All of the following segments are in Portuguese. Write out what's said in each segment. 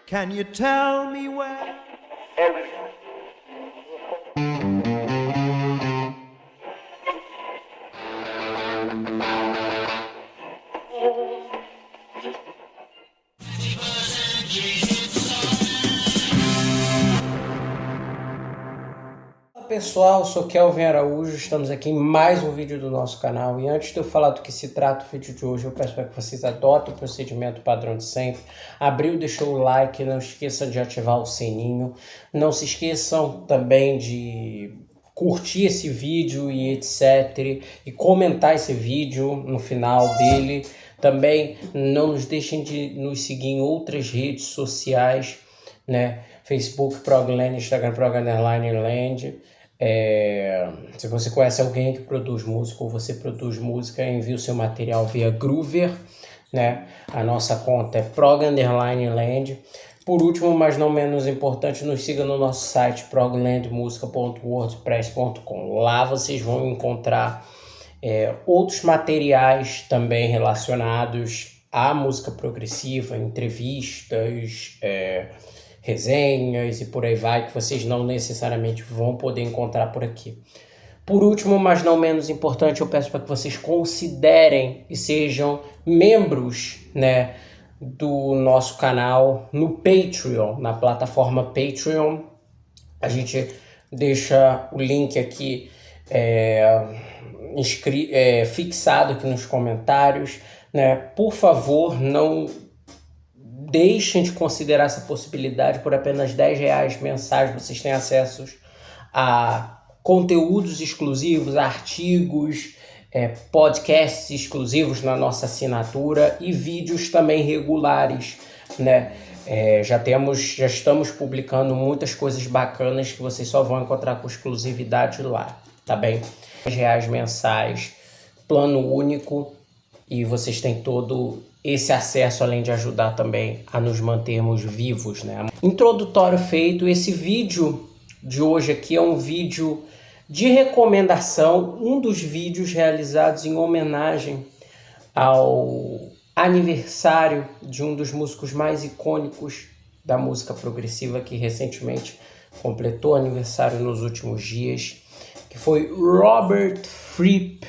Can you tell me where? Olá pessoal, sou Kelvin Araújo, estamos aqui em mais um vídeo do nosso canal e antes de eu falar do que se trata o vídeo de hoje, eu peço para que vocês adotem o procedimento padrão de sempre. Abriu, deixou o like, não esqueçam de ativar o sininho, não se esqueçam também de curtir esse vídeo e etc. E comentar esse vídeo no final dele. Também não nos deixem de nos seguir em outras redes sociais, né? Facebook Progland, Instagram Prog_Land. Se você conhece alguém que produz música ou você produz música, envie o seu material via Groover, né? A nossa conta é Prog_Land. Por último, mas não menos importante, nos siga no nosso site proglandmusica.wordpress.com. Lá vocês vão encontrar outros materiais também relacionados à música progressiva, entrevistas, resenhas e por aí vai, que vocês não necessariamente vão poder encontrar por aqui. Por último, mas não menos importante, eu peço para que vocês considerem e sejam membros, né, do nosso canal no Patreon, na plataforma Patreon. A gente deixa o link aqui fixado aqui nos comentários, né? Por favor, não deixem de considerar essa possibilidade. Por apenas R$10 mensais vocês têm acesso a conteúdos exclusivos, artigos, podcasts exclusivos na nossa assinatura e vídeos também regulares, né? Já estamos publicando muitas coisas bacanas que vocês só vão encontrar com exclusividade lá, tá bem? R$10 mensais, plano único, e vocês têm todo esse acesso, além de ajudar também a nos mantermos vivos, né? Introdutório feito, esse vídeo de hoje aqui é um vídeo de recomendação, um dos vídeos realizados em homenagem ao aniversário de um dos músicos mais icônicos da música progressiva, que recentemente completou aniversário nos últimos dias, que foi Robert Fripp,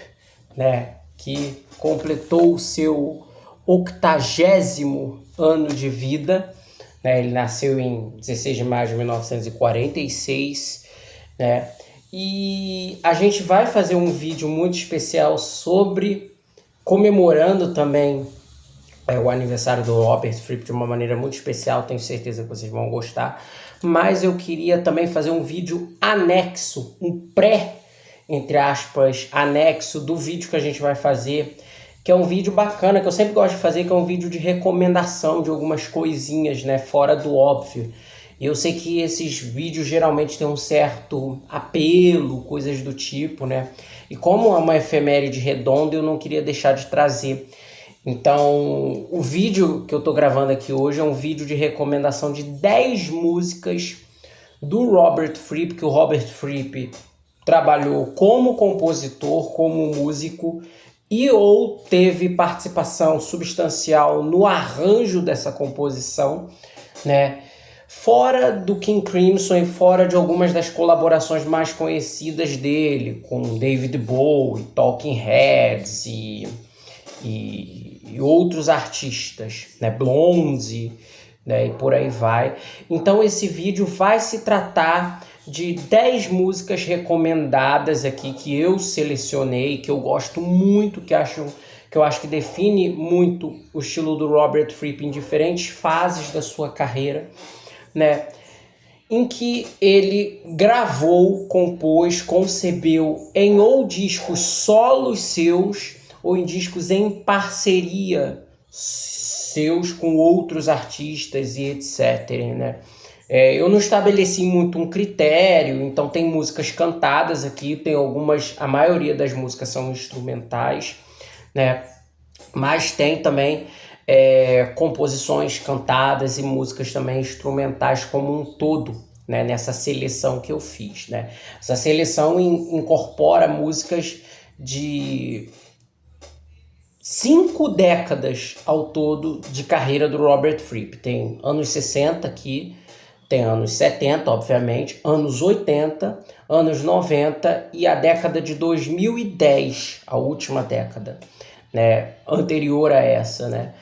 né? Que completou o seu 80º ano de vida, né? Ele nasceu em 16 de maio de 1946, né? E a gente vai fazer um vídeo muito especial comemorando também o aniversário do Robert Fripp de uma maneira muito especial, tenho certeza que vocês vão gostar. Mas eu queria também fazer um vídeo anexo, entre aspas, anexo do vídeo que a gente vai fazer, que é um vídeo bacana, que eu sempre gosto de fazer, que é um vídeo de recomendação de algumas coisinhas, né, fora do óbvio. E eu sei que esses vídeos geralmente têm um certo apelo, coisas do tipo, né? E como é uma efeméride redonda, eu não queria deixar de trazer. Então, o vídeo que eu tô gravando aqui hoje é um vídeo de recomendação de 10 músicas do Robert Fripp, que o Robert Fripp trabalhou como compositor, como músico ou teve participação substancial no arranjo dessa composição, né? Fora do King Crimson e fora de algumas das colaborações mais conhecidas dele, com David Bowie, Talking Heads e outros artistas, né? Blonde, né? E por aí vai. Então esse vídeo vai se tratar de 10 músicas recomendadas aqui que eu selecionei, que eu gosto muito, que eu acho que define muito o estilo do Robert Fripp em diferentes fases da sua carreira, né? Em que ele gravou, compôs, concebeu em ou discos solos seus ou em discos em parceria seus com outros artistas e etc, né? Eu não estabeleci muito um critério, então tem músicas cantadas aqui, tem algumas, a maioria das músicas são instrumentais, né? Mas tem também composições cantadas e músicas também instrumentais como um todo, né? Nessa seleção que eu fiz, né? Essa seleção incorpora músicas de 5 décadas ao todo de carreira do Robert Fripp. Tem anos 60 aqui, tem anos 70, obviamente, anos 80, anos 90 e a década de 2010, a última década, né, anterior a essa, né?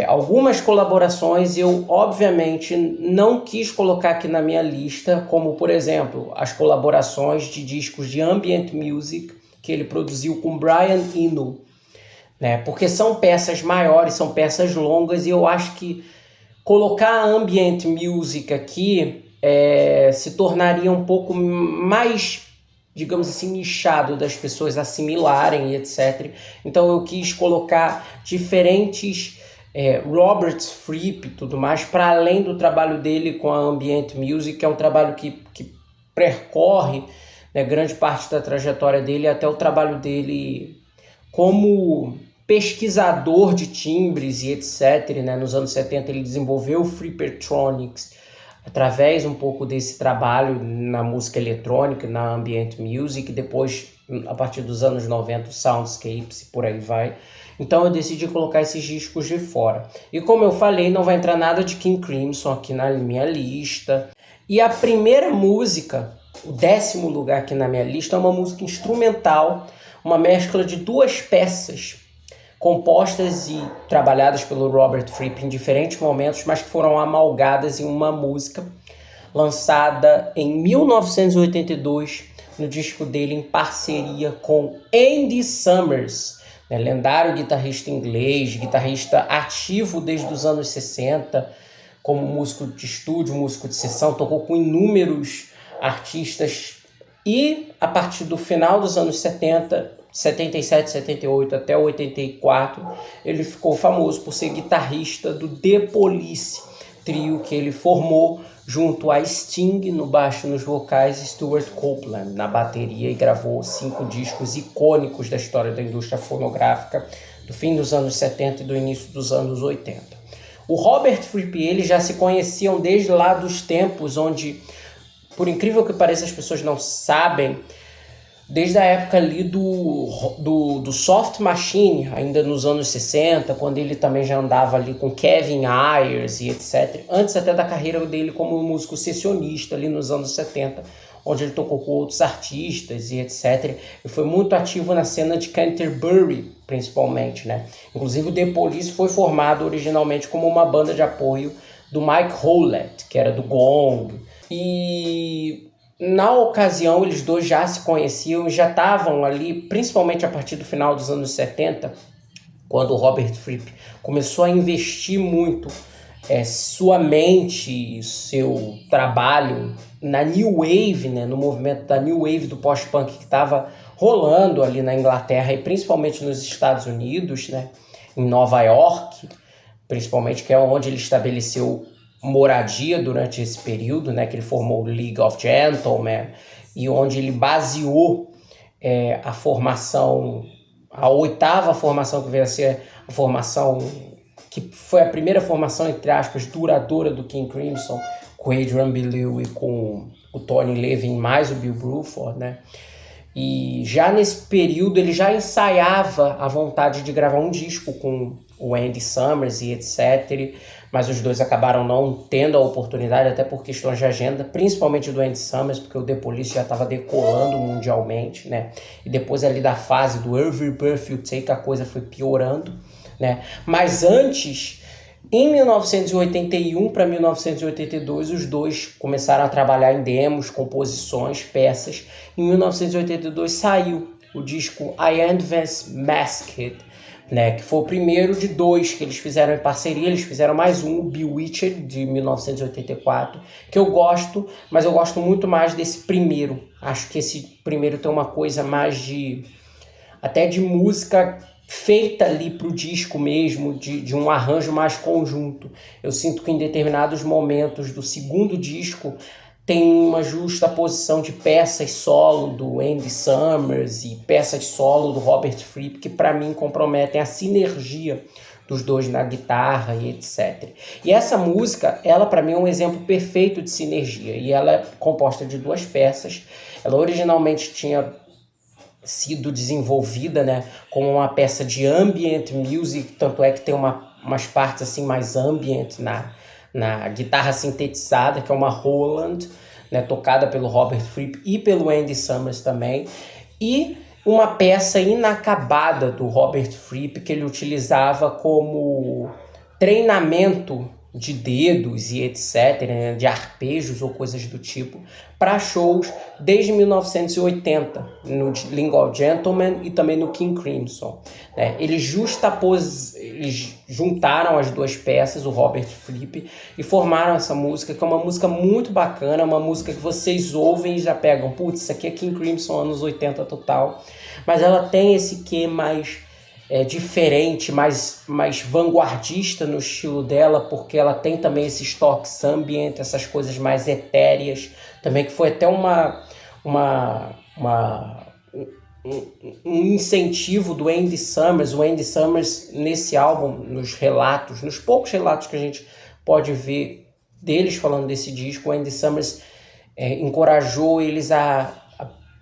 Algumas colaborações eu, obviamente, não quis colocar aqui na minha lista, como, por exemplo, as colaborações de discos de ambient music que ele produziu com Brian Eno, né? Porque são peças maiores, são peças longas, e eu acho que colocar a ambient music aqui se tornaria um pouco mais, digamos assim, nichado das pessoas assimilarem e etc. Então eu quis colocar diferentes Robert Fripp e tudo mais, para além do trabalho dele com a ambient music, que é um trabalho que percorre, né, grande parte da trajetória dele, até o trabalho dele como pesquisador de timbres e etc. Né? Nos anos 70 ele desenvolveu o Frippertronics através um pouco desse trabalho na música eletrônica, na ambient music, depois, a partir dos anos 90, o Soundscapes e por aí vai. Então eu decidi colocar esses discos de fora. E como eu falei, não vai entrar nada de King Crimson aqui na minha lista. E a primeira música, o 10º lugar aqui na minha lista, é uma música instrumental, uma mescla de 2 peças compostas e trabalhadas pelo Robert Fripp em diferentes momentos, mas que foram amalgadas em uma música lançada em 1982 no disco dele em parceria com Andy Summers, né, lendário guitarrista inglês, guitarrista ativo desde os anos 60, como músico de estúdio, músico de sessão, tocou com inúmeros artistas e a partir do final dos anos 70, 77, 78 até 84, ele ficou famoso por ser guitarrista do The Police, trio que ele formou junto a Sting no baixo e nos vocais, Stuart Copeland na bateria, e gravou 5 discos icônicos da história da indústria fonográfica do fim dos anos 70 e do início dos anos 80. O Robert Fripp e ele já se conheciam desde lá dos tempos onde, por incrível que pareça, as pessoas não sabem, desde a época ali do Soft Machine, ainda nos anos 60, quando ele também já andava ali com Kevin Ayers e etc. Antes até da carreira dele como músico sessionista ali nos anos 70, onde ele tocou com outros artistas e etc. Ele foi muito ativo na cena de Canterbury, principalmente, né? Inclusive o The Police foi formado originalmente como uma banda de apoio do Mike Howlett, que era do Gong. E na ocasião, eles dois já se conheciam, já estavam ali, principalmente a partir do final dos anos 70, quando o Robert Fripp começou a investir muito sua mente, seu trabalho na New Wave, né, no movimento da New Wave do post-punk que estava rolando ali na Inglaterra e principalmente nos Estados Unidos, né, em Nova York, principalmente, que é onde ele estabeleceu moradia durante esse período, né, que ele formou o League of Gentlemen, e onde ele baseou a formação, a 8ª formação, que veio a ser a formação que foi a primeira formação, entre aspas, duradoura do King Crimson, com o Adrian Belew e com o Tony Levin mais o Bill Bruford, né? E já nesse período ele já ensaiava a vontade de gravar um disco com o Andy Summers e etc., mas os dois acabaram não tendo a oportunidade, até por questões de agenda, principalmente do Andy Summers, porque o The Police já estava decolando mundialmente, né? E depois ali da fase do Every Breath You Take, a coisa foi piorando, né? Mas antes, em 1981 para 1982, os dois começaram a trabalhar em demos, composições, peças. Em 1982 saiu o disco I Advance Masked, né, que foi o primeiro de 2 que eles fizeram em parceria. Eles fizeram mais um, o Bewitched, de 1984, que eu gosto, mas eu gosto muito mais desse primeiro. Acho que esse primeiro tem uma coisa mais até de música feita ali pro disco mesmo, de um arranjo mais conjunto. Eu sinto que em determinados momentos do segundo disco tem uma justa posição de peças solo do Andy Summers e peças solo do Robert Fripp, que para mim comprometem a sinergia dos dois na guitarra e etc. E essa música, ela para mim é um exemplo perfeito de sinergia, e ela é composta de 2 peças. Ela originalmente tinha sido desenvolvida, né, como uma peça de ambient music, tanto é que tem umas partes assim mais ambient na guitarra sintetizada, que é uma Roland, né, tocada pelo Robert Fripp e pelo Andy Summers também, e uma peça inacabada do Robert Fripp que ele utilizava como treinamento de dedos e etc, né, de arpejos ou coisas do tipo, para shows desde 1980, no Lingo Gentleman e também no King Crimson. Né? Eles juntaram as duas peças, o Robert Fripp, e formaram essa música, que é uma música muito bacana, uma música que vocês ouvem e já pegam, putz, isso aqui é King Crimson anos 80 total, mas ela tem esse quê mais diferente, mais vanguardista no estilo dela, porque ela tem também esses toques ambient, essas coisas mais etéreas, também que foi até um incentivo do Andy Summers. O Andy Summers, nesse álbum, nos poucos relatos que a gente pode ver deles falando desse disco, o Andy Summers encorajou eles a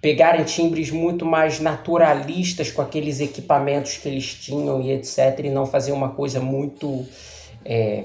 pegarem timbres muito mais naturalistas com aqueles equipamentos que eles tinham e etc, e não fazer uma coisa muito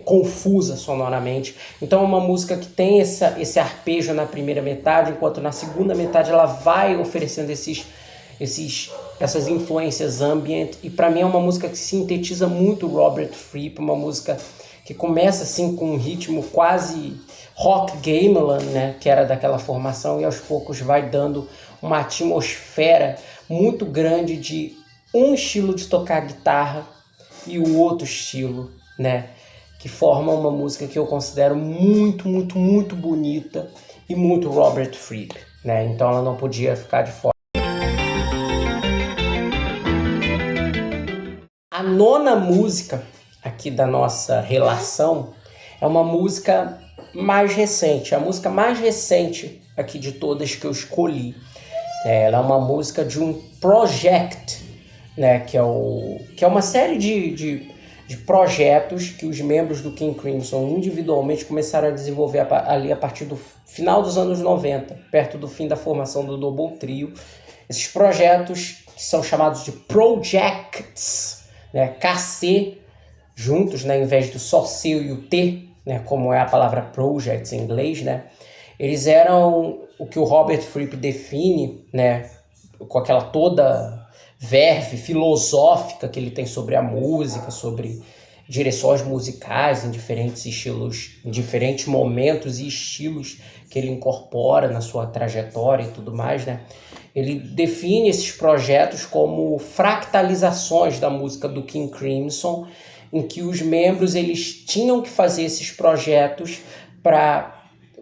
confusa sonoramente. Então é uma música que tem esse arpejo na primeira metade, enquanto na segunda metade ela vai oferecendo essas influências ambient, e para mim é uma música que sintetiza muito Robert Fripp, uma música que começa assim com um ritmo quase rock gamelan, né, que era daquela formação, e aos poucos vai dando uma atmosfera muito grande de um estilo de tocar guitarra e o outro estilo, né, que forma uma música que eu considero muito, muito, muito bonita e muito Robert Fripp, né, então ela não podia ficar de fora. A nona música aqui da nossa relação é uma música mais recente, a música mais recente aqui de todas que eu escolhi. Ela é uma música de um project, né, que é uma série de projetos que os membros do King Crimson individualmente começaram a desenvolver ali a partir do final dos anos 90, perto do fim da formação do Double Trio. Esses projetos que são chamados de projects, né, KC juntos, né, em vez do só C e o T, né, como é a palavra projects em inglês, né, eles eram o que o Robert Fripp define, né, com aquela toda verve filosófica que ele tem sobre a música, sobre direções musicais em diferentes estilos, em diferentes momentos e estilos que ele incorpora na sua trajetória e tudo mais, né? Ele define esses projetos como fractalizações da música do King Crimson, em que os membros eles tinham que fazer esses projetos para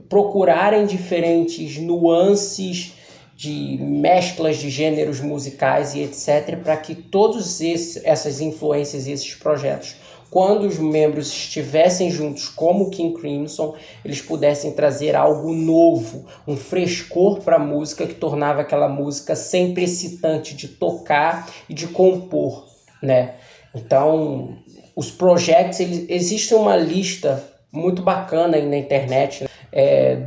procurarem diferentes nuances de mesclas de gêneros musicais e etc, para que todas essas influências e esses projetos, quando os membros estivessem juntos como King Crimson, eles pudessem trazer algo novo, um frescor para a música que tornava aquela música sempre excitante de tocar e de compor, né? Então, os projects, existe uma lista muito bacana aí na internet, né?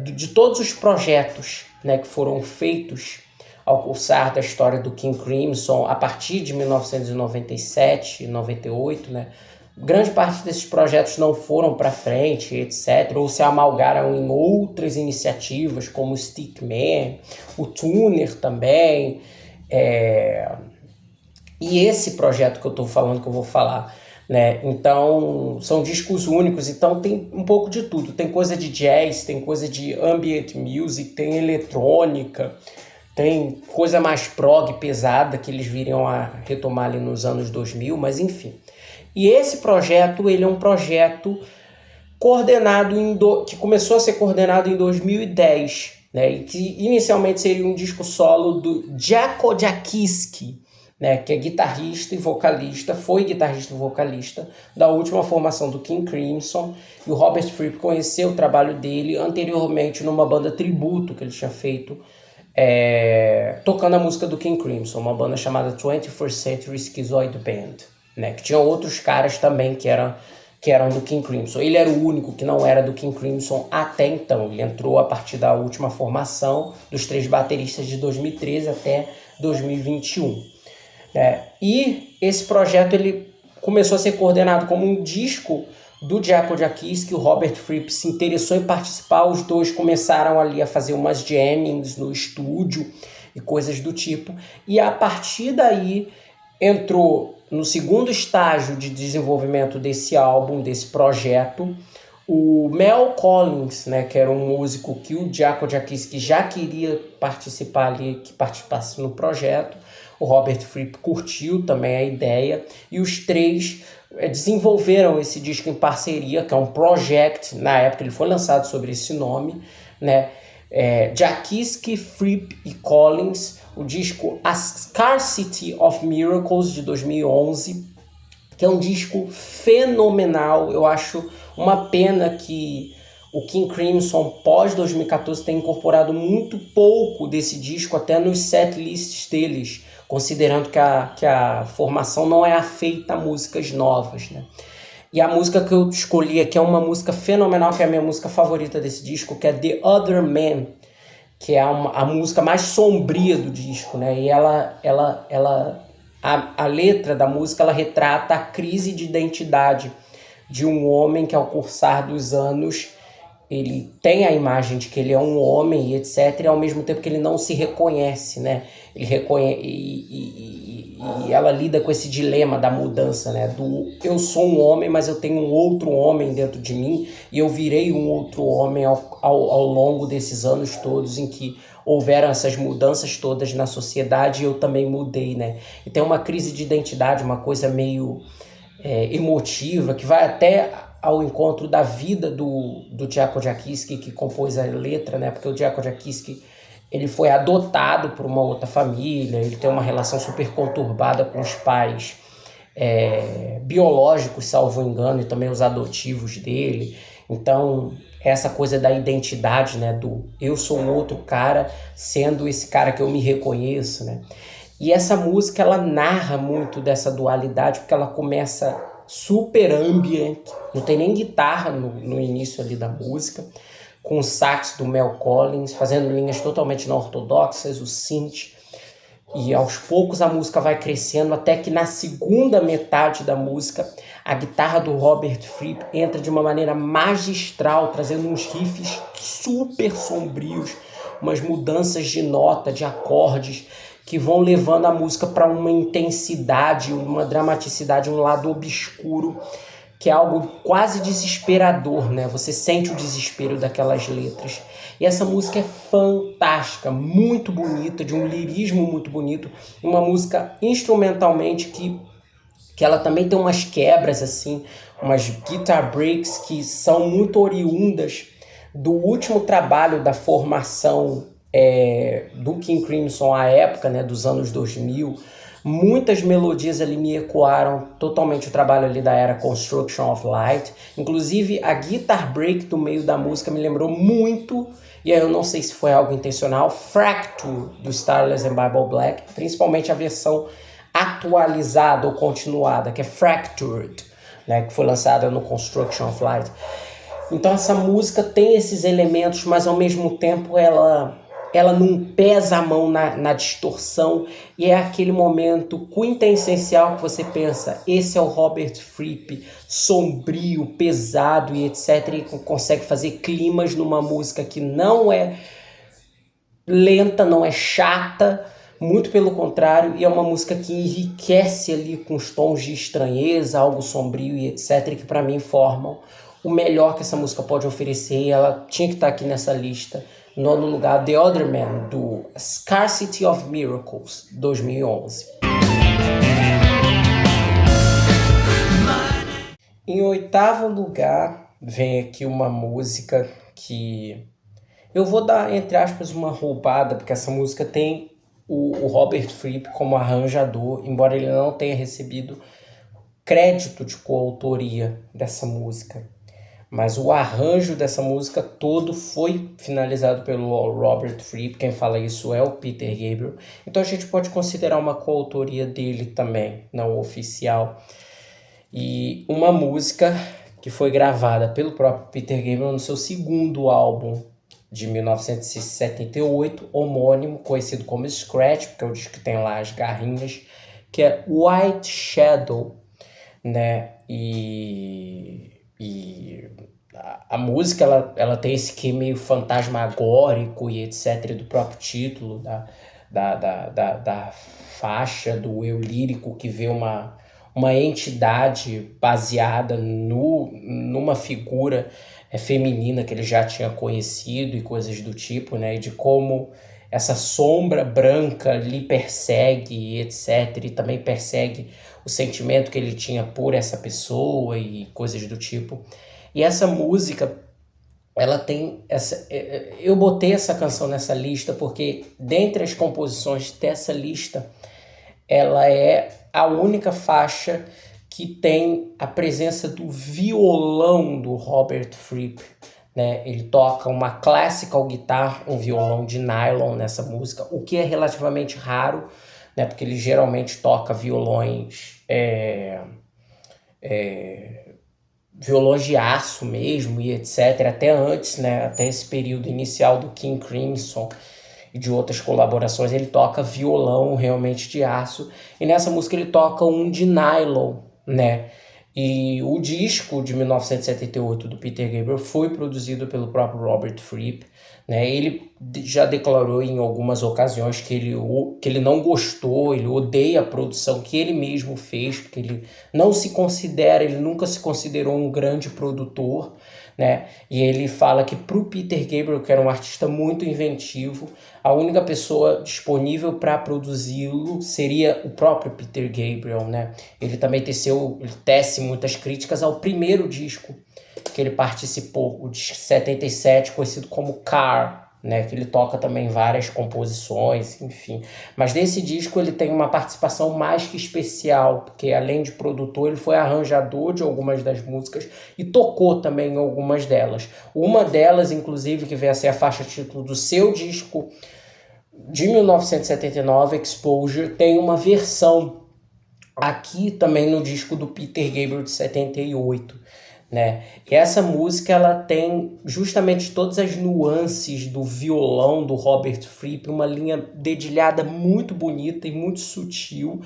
De todos os projetos, né, que foram feitos ao cursar da história do King Crimson a partir de 1997 e 98, né? Grande parte desses projetos não foram para frente, etc., ou se amalgaram em outras iniciativas, como o Stickman, o Tuner também, e esse projeto que eu estou falando, que eu vou falar, né? Então, são discos únicos, então tem um pouco de tudo. Tem coisa de jazz, tem coisa de ambient music, tem eletrônica, tem coisa mais prog, pesada, que eles viriam a retomar ali nos anos 2000, mas enfim. E esse projeto, ele é um projeto coordenado que começou a ser coordenado em 2010, né? E que inicialmente seria um disco solo do Jaco Jakiski, né, que é guitarrista e vocalista, foi guitarrista e vocalista da última formação do King Crimson, e o Robert Fripp conheceu o trabalho dele anteriormente numa banda tributo que ele tinha feito, tocando a música do King Crimson, uma banda chamada 21st Century Schizoid Band, né, que tinha outros caras também que eram do King Crimson. Ele era o único que não era do King Crimson até então. Ele entrou a partir da última formação dos três bateristas de 2013 até 2021. E esse projeto ele começou a ser coordenado como um disco do Jaco Jaquiski, que o Robert Fripp se interessou em participar, os dois começaram ali a fazer umas jammings no estúdio e coisas do tipo, e a partir daí entrou no segundo estágio de desenvolvimento desse álbum, desse projeto, o Mel Collins, né, que era um músico que o Jaco Jaquiski já queria participar ali, que participasse no projeto. O Robert Fripp curtiu também a ideia e os três desenvolveram esse disco em parceria, que é um project, na época ele foi lançado sobre esse nome, né? Jaquiski, Fripp e Collins, o disco A Scarcity of Miracles, de 2011, que é um disco fenomenal. Eu acho uma pena que o King Crimson pós-2014 tenha incorporado muito pouco desse disco até nos setlists deles, considerando que a formação não é afeita a músicas novas, né? E a música que eu escolhi aqui é uma música fenomenal, que é a minha música favorita desse disco, que é The Other Man, que é a música mais sombria do disco, né? E a letra da música ela retrata a crise de identidade de um homem que, ao cursar dos anos, ele tem a imagem de que ele é um homem e etc, e ao mesmo tempo que ele não se reconhece, né? Ele reconhece e ela lida com esse dilema da mudança, né? Do eu sou um homem, mas eu tenho um outro homem dentro de mim e eu virei um outro homem ao longo desses anos todos em que houveram essas mudanças todas na sociedade e eu também mudei, né? E tem uma crise de identidade, uma coisa meio emotiva, que vai até ao encontro da vida do Jaco Jaquiski, que compôs a letra, né? Porque o Jaco Jaquiski ele foi adotado por uma outra família, ele tem uma relação super conturbada com os pais biológicos, salvo engano, e também os adotivos dele. Então, essa coisa da identidade, né? Do eu sou um outro cara, sendo esse cara que eu me reconheço, né? E essa música, ela narra muito dessa dualidade, porque ela começa super ambient, não tem nem guitarra no início ali da música, com o sax do Mel Collins, fazendo linhas totalmente não ortodoxas, o synth, e aos poucos a música vai crescendo, até que na segunda metade da música, a guitarra do Robert Fripp entra de uma maneira magistral, trazendo uns riffs super sombrios, umas mudanças de nota, de acordes, que vão levando a música para uma intensidade, uma dramaticidade, um lado obscuro, que é algo quase desesperador, né? Você sente o desespero daquelas letras. E essa música é fantástica, muito bonita, de um lirismo muito bonito, uma música instrumentalmente que ela também tem umas quebras, assim, umas guitar breaks que são muito oriundas do último trabalho da formação do King Crimson à época, né, dos anos 2000. Muitas melodias ali me ecoaram totalmente o trabalho ali da era Construction of Light. Inclusive, a guitar break do meio da música me lembrou muito, e aí eu não sei se foi algo intencional, Fracture, do Starless and Bible Black, principalmente a versão atualizada ou continuada, que é Fractured, né, que foi lançada no Construction of Light. Então essa música tem esses elementos, mas ao mesmo tempo ela não pesa a mão na distorção, e é aquele momento quintessencial que você pensa, esse é o Robert Fripp, sombrio, pesado e etc, e consegue fazer climas numa música que não é lenta, não é chata, muito pelo contrário, e é uma música que enriquece ali com os tons de estranheza, algo sombrio e etc, que para mim formam o melhor que essa música pode oferecer, e ela tinha que estar aqui nessa lista. Nono lugar, The Other Man, do Scarcity of Miracles, 2011. Em oitavo lugar, vem aqui uma música que eu vou dar, entre aspas, uma roubada, porque essa música tem o Robert Fripp como arranjador, embora ele não tenha recebido crédito de coautoria dessa música. Mas o arranjo dessa música todo foi finalizado pelo Robert Fripp. Quem fala isso é o Peter Gabriel. Então a gente pode considerar uma coautoria dele também, não oficial. E uma música que foi gravada pelo próprio Peter Gabriel no seu segundo álbum, de 1978, homônimo, conhecido como Scratch, porque é o disco que tem lá as garrinhas, que é White Shadow, né? E a música ela tem esse que meio fantasmagórico e etc. do próprio título da faixa, do eu lírico que vê uma entidade baseada numa figura feminina que ele já tinha conhecido e coisas do tipo, né? E de como essa sombra branca lhe persegue e etc. E também persegue o sentimento que ele tinha por essa pessoa e coisas do tipo. E essa música, ela tem essa. Eu botei essa canção nessa lista porque, dentre as composições dessa lista, ela é a única faixa que tem a presença do violão do Robert Fripp, né? Ele toca uma classical guitar, um violão de nylon nessa música, o que é relativamente raro, né? Porque ele geralmente toca violões violões de aço mesmo e etc. Até antes, né? Até esse período inicial do King Crimson e de outras colaborações, ele toca violão realmente de aço. E nessa música ele toca um de nylon, né? E o disco de 1978 do Peter Gabriel foi produzido pelo próprio Robert Fripp, né? Ele já declarou em algumas ocasiões que ele não gostou, ele odeia a produção que ele mesmo fez, porque ele nunca se considerou um grande produtor, né? E ele fala que para o Peter Gabriel, que era um artista muito inventivo, a única pessoa disponível para produzi-lo seria o próprio Peter Gabriel, né? Ele também tece muitas críticas ao primeiro disco que ele participou, o de 77, conhecido como Car, né? Que ele toca também várias composições, enfim. Mas nesse disco ele tem uma participação mais que especial, porque além de produtor, ele foi arranjador de algumas das músicas e tocou também em algumas delas. Uma delas, inclusive, que veio a ser a faixa título do seu disco de 1979, Exposure, tem uma versão aqui também no disco do Peter Gabriel de 78, né? E essa música ela tem justamente todas as nuances do violão do Robert Fripp, uma linha dedilhada muito bonita e muito sutil,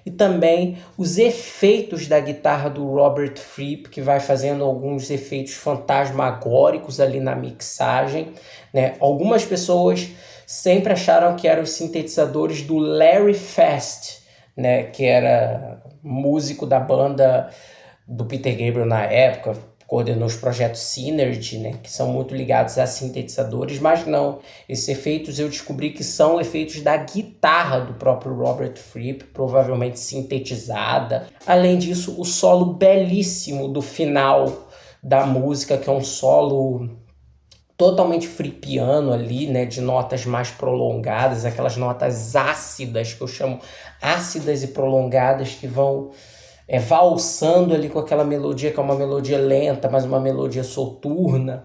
e também os efeitos da guitarra do Robert Fripp, que vai fazendo alguns efeitos fantasmagóricos ali na mixagem, né? Algumas pessoas sempre acharam que eram os sintetizadores do Larry Fest, né? Que era músico da banda do Peter Gabriel na época, coordenou os projetos Synergy, né, que são muito ligados a sintetizadores, mas não, esses efeitos eu descobri que são efeitos da guitarra do próprio Robert Fripp, provavelmente sintetizada. Além disso, o solo belíssimo do final da música, que é um solo totalmente frippiano ali, né, de notas mais prolongadas, aquelas notas ácidas, que eu chamo ácidas e prolongadas, que vão valsando ali com aquela melodia, que é uma melodia lenta, mas uma melodia soturna.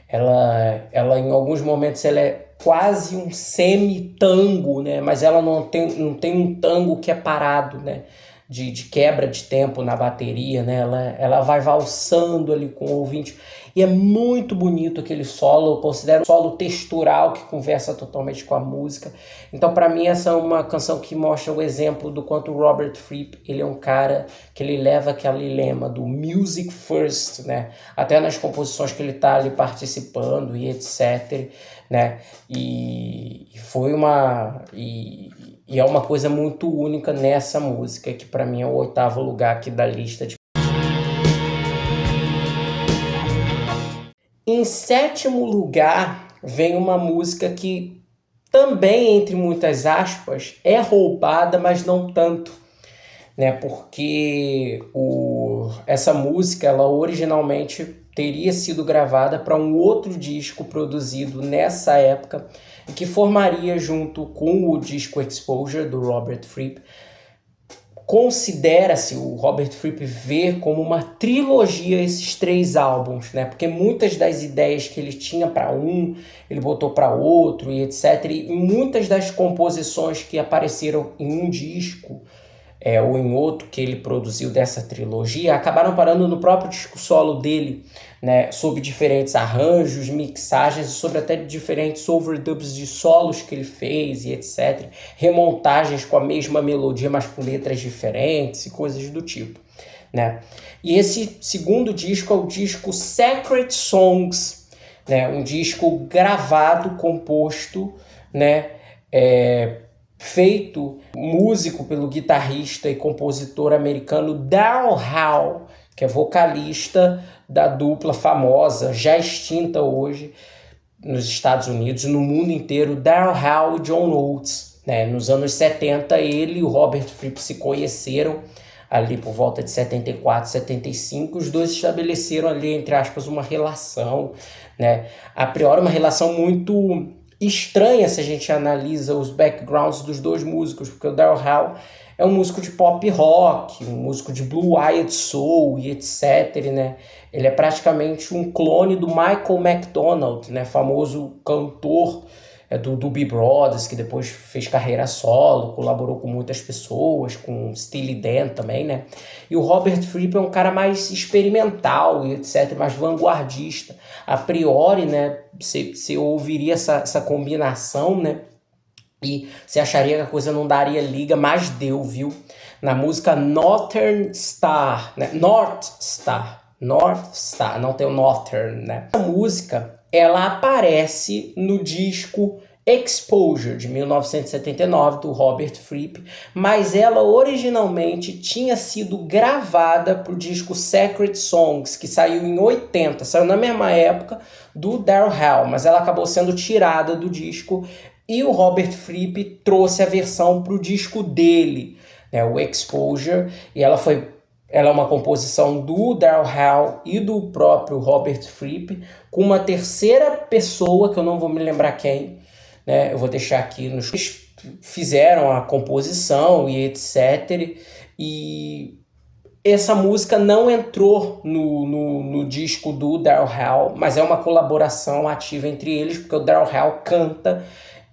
Ela em alguns momentos ela é quase um semi-tango, né? Mas ela não tem um tango que é parado, né? De quebra de tempo na bateria, né? Ela vai valsando ali com o ouvinte. E é muito bonito aquele solo, eu considero um solo textural que conversa totalmente com a música. Então, para mim, essa é uma canção que mostra o exemplo do quanto o Robert Fripp, ele é um cara que ele leva aquele lema do music first, né? Até nas composições que ele tá ali participando e etc, né? E é uma coisa muito única nessa música, que para mim é o 8º lugar aqui da lista de... Em 7º lugar, vem uma música que também, entre muitas aspas, é roubada, mas não tanto, né? Porque essa música, ela originalmente teria sido gravada para um outro disco produzido nessa época, e que formaria, junto com o disco Exposure, do Robert Fripp, considera-se, o Robert Fripp vê como uma trilogia esses 3 álbuns, né? Porque muitas das ideias que ele tinha para um, ele botou para outro e etc. E muitas das composições que apareceram em um disco ou em outro que ele produziu dessa trilogia, acabaram parando no próprio disco solo dele, né, sobre diferentes arranjos, mixagens, sobre até diferentes overdubs de solos que ele fez e etc. Remontagens com a mesma melodia, mas com letras diferentes e coisas do tipo, né? E esse segundo disco é o disco Sacred Songs, né? Um disco gravado, composto, né? Feito músico pelo guitarrista e compositor americano Daryl Hall, que é vocalista da dupla famosa, já extinta hoje nos Estados Unidos, no mundo inteiro, Daryl Hall e John Oates, né? Nos anos 70, ele e o Robert Fripp se conheceram ali por volta de 74, 75, os dois estabeleceram ali, entre aspas, uma relação, né? A priori uma relação muito estranha se a gente analisa os backgrounds dos dois músicos, porque o Daryl Hall é um músico de pop rock, um músico de blue-eyed soul e etc, né? Ele é praticamente um clone do Michael McDonald, né? Famoso cantor do Doobie Brothers, que depois fez carreira solo, colaborou com muitas pessoas, com Steely Dan também, né? E o Robert Fripp é um cara mais experimental e etc, mais vanguardista. A priori, né, você ouviria essa combinação, né? E você acharia que a coisa não daria liga, mas deu, viu? Na música Northern Star, né? North Star, não tem o Northern, né? A música, ela aparece no disco Exposure, de 1979, do Robert Fripp, mas ela originalmente tinha sido gravada para o disco Sacred Songs, que saiu em 80, saiu na mesma época do Daryl Hall, mas ela acabou sendo tirada do disco e o Robert Fripp trouxe a versão para o disco dele, né, o Exposure, e ela é uma composição do Daryl Hall e do próprio Robert Fripp, com uma terceira pessoa, que eu não vou me lembrar quem, né, eu vou deixar aqui nos... Fizeram a composição e etc. E essa música não entrou no disco do Daryl Hall, mas é uma colaboração ativa entre eles, porque o Daryl Hall canta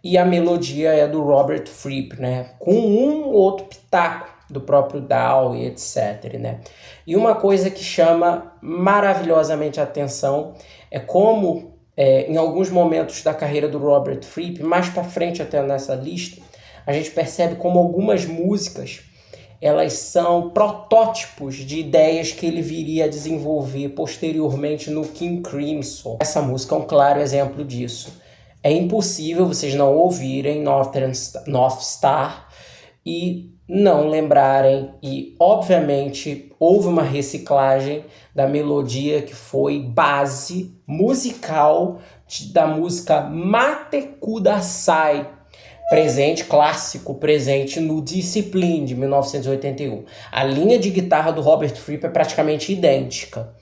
e a melodia é do Robert Fripp, né? Com um outro pitaco do próprio Daryl e etc, né? E uma coisa que chama maravilhosamente a atenção é como, em alguns momentos da carreira do Robert Fripp, mais para frente até nessa lista, a gente percebe como algumas músicas elas são protótipos de ideias que ele viria a desenvolver posteriormente no King Crimson. Essa música é um claro exemplo disso. É impossível vocês não ouvirem North Star e não lembrarem, e obviamente houve uma reciclagem da melodia que foi base musical da música Mate Kudasai, clássico presente no Discipline, de 1981. A linha de guitarra do Robert Fripp é praticamente idêntica.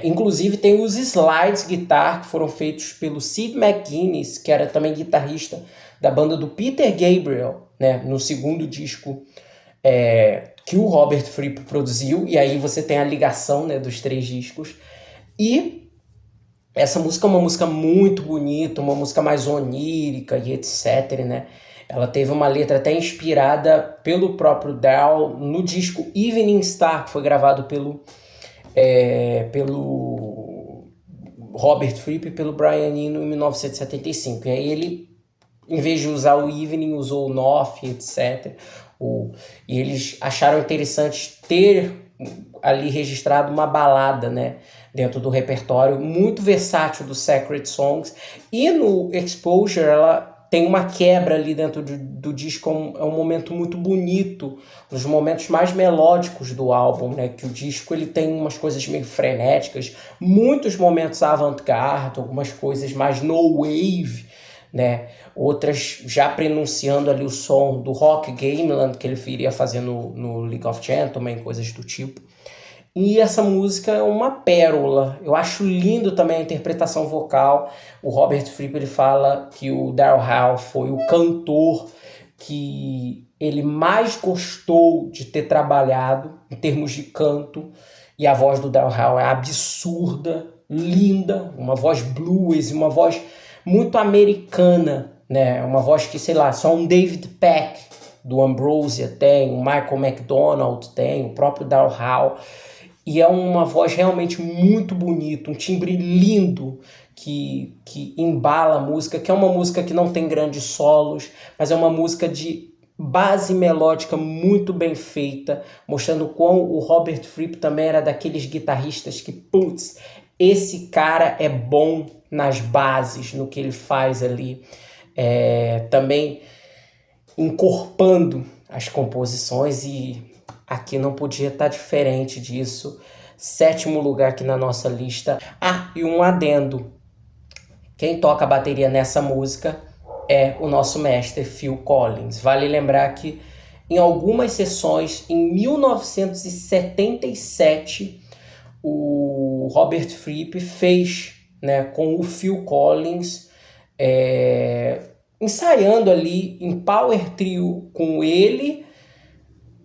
Inclusive tem os slides guitar que foram feitos pelo Sid McGuinness, que era também guitarrista da banda do Peter Gabriel, né, no segundo disco que o Robert Fripp produziu, e aí você tem a ligação, né, dos três discos. E essa música é uma música muito bonita, uma música mais onírica e etc, né? Ela teve uma letra até inspirada pelo próprio Daryl no disco Evening Star, que foi gravado pelo Robert Fripp e pelo Brian Eno em 1975. E aí ele, em vez de usar o Evening, usou o North, etc. E eles acharam interessante ter ali registrado uma balada, né, dentro do repertório, muito versátil do Sacred Songs. E no Exposure ela tem uma quebra ali dentro do disco, é um momento muito bonito, um dos momentos mais melódicos do álbum, né? Que o disco ele tem umas coisas meio frenéticas, muitos momentos avant-garde, algumas coisas mais no wave, né? Outras já prenunciando ali o som do Rock Gameland, que ele iria fazer no League of Gentlemen, coisas do tipo. E essa música é uma pérola. Eu acho lindo também a interpretação vocal. O Robert Fripp ele fala que o Daryl Hall foi o cantor que ele mais gostou de ter trabalhado em termos de canto. E a voz do Daryl Hall é absurda, linda, uma voz blues, uma voz muito americana, né? Uma voz que, sei lá, só um David Peck do Ambrosia tem, o Michael McDonald tem, o próprio Daryl Hall. E é uma voz realmente muito bonita, um timbre lindo que embala a música, que é uma música que não tem grandes solos, mas é uma música de base melódica muito bem feita, mostrando quão o Robert Fripp também era daqueles guitarristas que, putz, esse cara é bom nas bases, no que ele faz ali, também encorpando as composições, e aqui não podia estar diferente disso. 7º lugar aqui na nossa lista. E um adendo. Quem toca a bateria nessa música é o nosso mestre Phil Collins. Vale lembrar que em algumas sessões, em 1977, o Robert Fripp fez, né, com o Phil Collins, ensaiando ali em power trio com ele,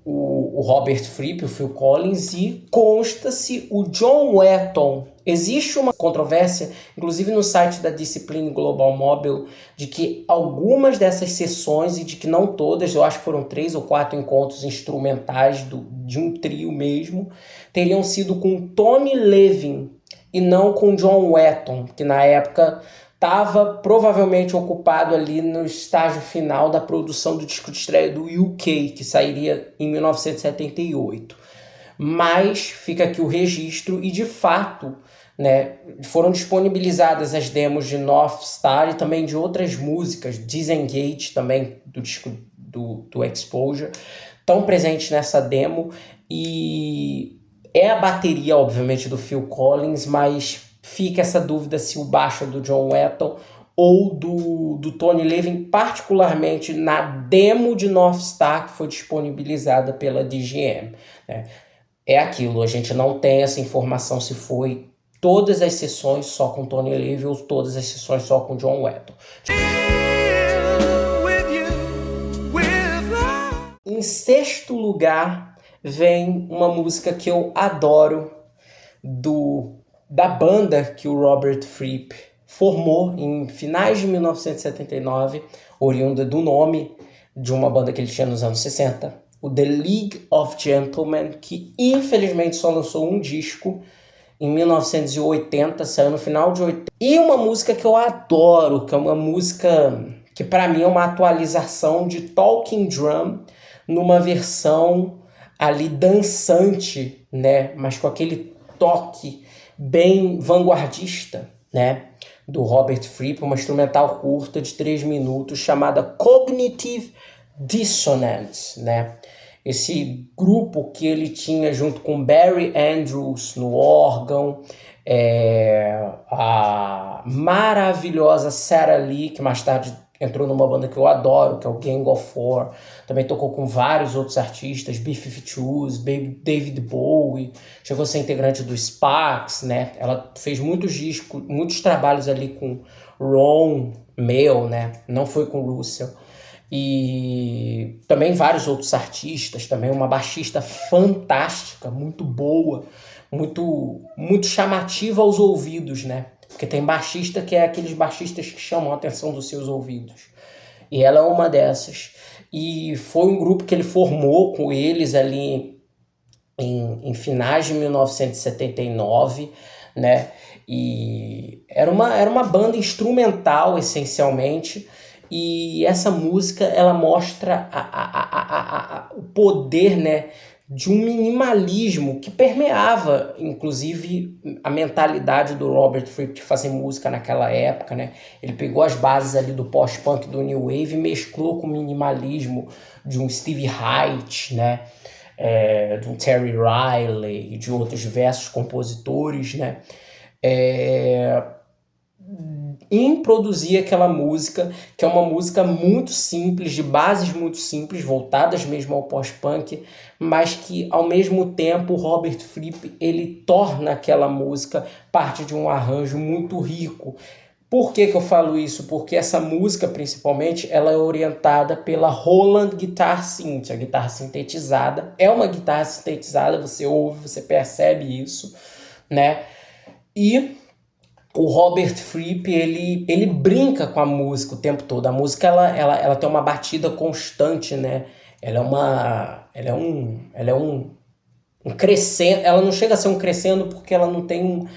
o Robert Fripp, o Phil Collins, e consta-se o John Wetton. Existe uma controvérsia, inclusive no site da Discipline Global Mobile, de que algumas dessas sessões, e de que não todas, eu acho que foram 3 ou 4 encontros instrumentais de um trio mesmo, teriam sido com Tony Levin e não com John Wetton, que na época estava provavelmente ocupado ali no estágio final da produção do disco de estreia do UK, que sairia em 1978. Mas fica aqui o registro, e de fato, né, foram disponibilizadas as demos de North Star e também de outras músicas, Disengage também, do disco do Exposure, estão presentes nessa demo, e é a bateria, obviamente, do Phil Collins, mas fica essa dúvida se o baixo é do John Wetton ou do Tony Levin, particularmente na demo de North Star que foi disponibilizada pela DGM, né? É aquilo, a gente não tem essa informação se foi todas as sessões só com Tony Levin ou todas as sessões só com John Wetton. Em 6º lugar vem uma música que eu adoro, da banda que o Robert Fripp formou em finais de 1979, oriunda do nome de uma banda que ele tinha nos anos 60, o The League of Gentlemen, que infelizmente só lançou um disco em 1980, saiu no final de 80. E uma música que eu adoro, que é uma música que para mim é uma atualização de Talking Drum, numa versão ali dançante, né, mas com aquele toque bem vanguardista, né, do Robert Fripp, uma instrumental curta de 3 minutos chamada Cognitive Dissonance, né? Esse grupo que ele tinha junto com Barry Andrews no órgão, a maravilhosa Sarah Lee, que mais tarde entrou numa banda que eu adoro, que é o Gang of Four. Também tocou com vários outros artistas, B-52s, David Bowie, chegou a ser integrante do Sparks, né? Ela fez muitos discos, muitos trabalhos ali com Ron Mael, né? Não foi com Russell. E também vários outros artistas, também uma baixista fantástica, muito boa, muito chamativa aos ouvidos, né? Porque tem baixista que é aqueles baixistas que chamam a atenção dos seus ouvidos. E ela é uma dessas. E foi um grupo que ele formou com eles ali em finais de 1979, né? E era uma banda instrumental, essencialmente. E essa música, ela mostra o poder, né, de um minimalismo que permeava, inclusive, a mentalidade do Robert Fripp de fazer música naquela época, né? Ele pegou as bases ali do post-punk, do New Wave, e mesclou com o minimalismo de um Steve Reich, né? De um Terry Riley e de outros diversos compositores, né? Em produzir aquela música, que é uma música muito simples, de bases muito simples, voltadas mesmo ao pós-punk, mas que, ao mesmo tempo, o Robert Fripp, ele torna aquela música parte de um arranjo muito rico. Por que eu falo isso? Porque essa música, principalmente, ela é orientada pela Roland Guitar Synth, a guitarra sintetizada. É uma guitarra sintetizada, você ouve, você percebe isso, né? E o Robert Fripp, ele brinca com a música o tempo todo. A música, ela tem uma batida constante, né? ela é um crescendo, ela não chega a ser um crescendo porque ela não tem